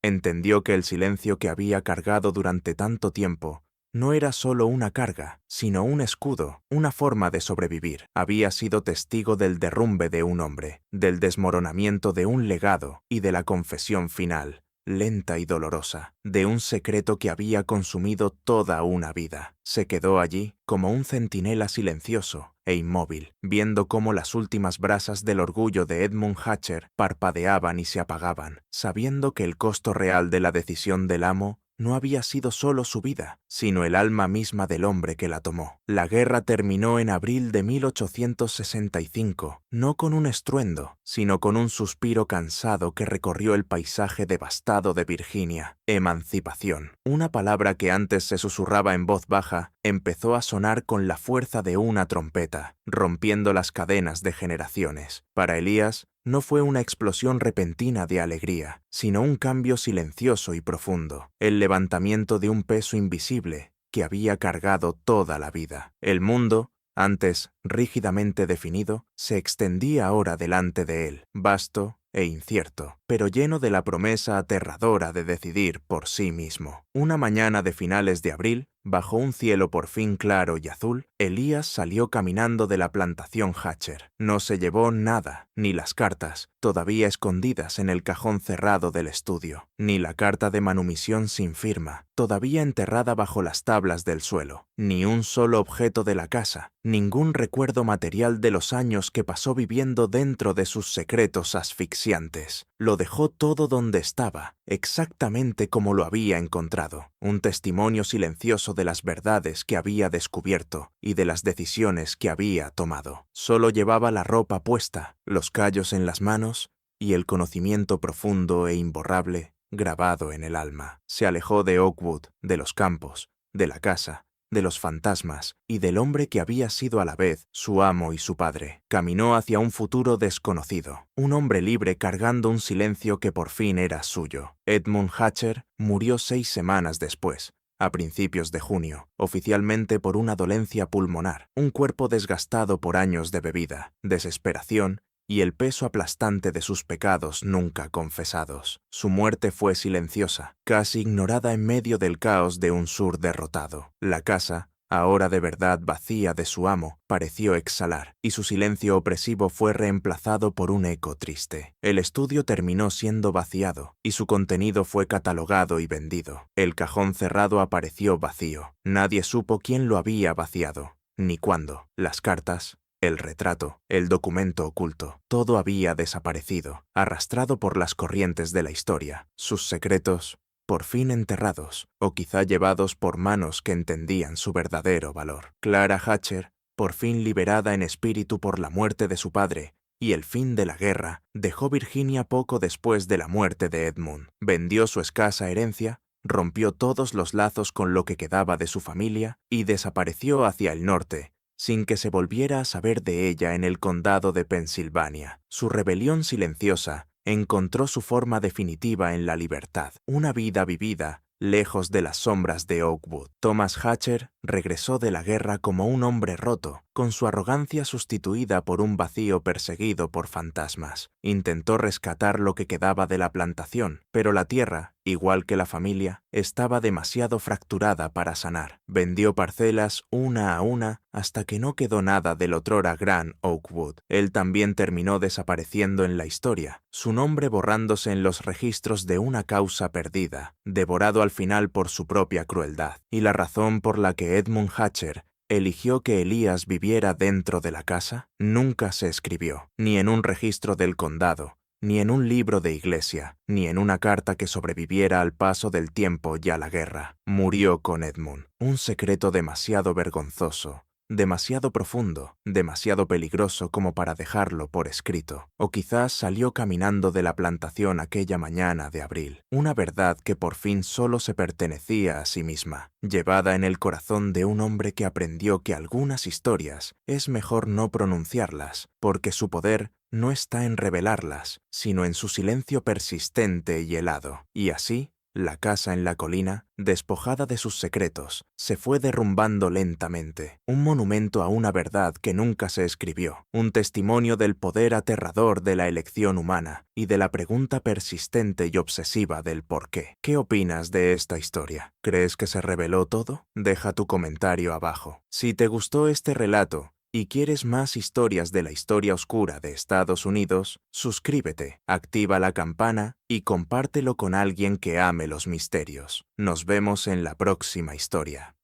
Entendió que el silencio que había cargado durante tanto tiempo no era solo una carga, sino un escudo, una forma de sobrevivir. Había sido testigo del derrumbe de un hombre, del desmoronamiento de un legado y de la confesión final, lenta y dolorosa, de un secreto que había consumido toda una vida. Se quedó allí como un centinela silencioso e inmóvil, viendo cómo las últimas brasas del orgullo de Edmund Hatcher parpadeaban y se apagaban, sabiendo que el costo real de la decisión del amo no había sido solo su vida, sino el alma misma del hombre que la tomó. La guerra terminó en abril de 1865, no con un estruendo, sino con un suspiro cansado que recorrió el paisaje devastado de Virginia. Emancipación. Una palabra que antes se susurraba en voz baja, empezó a sonar con la fuerza de una trompeta, rompiendo las cadenas de generaciones. Para Elías, no fue una explosión repentina de alegría, sino un cambio silencioso y profundo, el levantamiento de un peso invisible que había cargado toda la vida. El mundo, antes rígidamente definido, se extendía ahora delante de él, vasto e incierto, pero lleno de la promesa aterradora de decidir por sí mismo. Una mañana de finales de abril, bajo un cielo por fin claro y azul, Elías salió caminando de la plantación Hatcher. No se llevó nada, ni las cartas, todavía escondidas en el cajón cerrado del estudio, ni la carta de manumisión sin firma, todavía enterrada bajo las tablas del suelo, ni un solo objeto de la casa, ningún recuerdo material de los años que pasó viviendo dentro de sus secretos asfixiantes. Lo dejó todo donde estaba, exactamente como lo había encontrado, un testimonio silencioso de las verdades que había descubierto y de las decisiones que había tomado. Solo llevaba la ropa puesta, los callos en las manos y el conocimiento profundo e imborrable grabado en el alma. Se alejó de Oakwood, de los campos, de la casa, de los fantasmas y del hombre que había sido a la vez su amo y su padre. Caminó hacia un futuro desconocido, un hombre libre cargando un silencio que por fin era suyo. Edmund Hatcher murió 6 semanas después, a principios de junio, oficialmente por una dolencia pulmonar, un cuerpo desgastado por años de bebida, desesperación y el peso aplastante de sus pecados nunca confesados. Su muerte fue silenciosa, casi ignorada en medio del caos de un sur derrotado. La casa, ahora de verdad vacía de su amo, pareció exhalar, y su silencio opresivo fue reemplazado por un eco triste. El estudio terminó siendo vaciado, y su contenido fue catalogado y vendido. El cajón cerrado apareció vacío. Nadie supo quién lo había vaciado, ni cuándo. Las cartas, el retrato, el documento oculto, todo había desaparecido, arrastrado por las corrientes de la historia. Sus secretos, por fin enterrados, o quizá llevados por manos que entendían su verdadero valor. Clara Hatcher, por fin liberada en espíritu por la muerte de su padre y el fin de la guerra, dejó Virginia poco después de la muerte de Edmund. Vendió su escasa herencia, rompió todos los lazos con lo que quedaba de su familia y desapareció hacia el norte, sin que se volviera a saber de ella en el condado de Pensilvania. Su rebelión silenciosa encontró su forma definitiva en la libertad, una vida vivida lejos de las sombras de Oakwood. Thomas Hatcher regresó de la guerra como un hombre roto, con su arrogancia sustituida por un vacío perseguido por fantasmas. Intentó rescatar lo que quedaba de la plantación, pero la tierra, igual que la familia, estaba demasiado fracturada para sanar. Vendió parcelas una a una hasta que no quedó nada del otrora gran Oakwood. Él también terminó desapareciendo en la historia, su nombre borrándose en los registros de una causa perdida, devorado al final por su propia crueldad. Y la razón por la que Edmund Hatcher eligió que Elías viviera dentro de la casa nunca se escribió, ni en un registro del condado, ni en un libro de iglesia, ni en una carta que sobreviviera al paso del tiempo y a la guerra. Murió con Edmund, un secreto demasiado vergonzoso demasiado profundo, demasiado peligroso como para dejarlo por escrito. O quizás salió caminando de la plantación aquella mañana de abril, una verdad que por fin solo se pertenecía a sí misma, llevada en el corazón de un hombre que aprendió que algunas historias es mejor no pronunciarlas, porque su poder no está en revelarlas, sino en su silencio persistente y helado. Y así, la casa en la colina, despojada de sus secretos, se fue derrumbando lentamente, un monumento a una verdad que nunca se escribió, un testimonio del poder aterrador de la elección humana y de la pregunta persistente y obsesiva del por qué. ¿Qué opinas de esta historia? ¿Crees que se reveló todo? Deja tu comentario abajo. Si te gustó este relato, y quieres más historias de la historia oscura de Estados Unidos, suscríbete, activa la campana y compártelo con alguien que ame los misterios. Nos vemos en la próxima historia.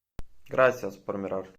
Gracias por mirar.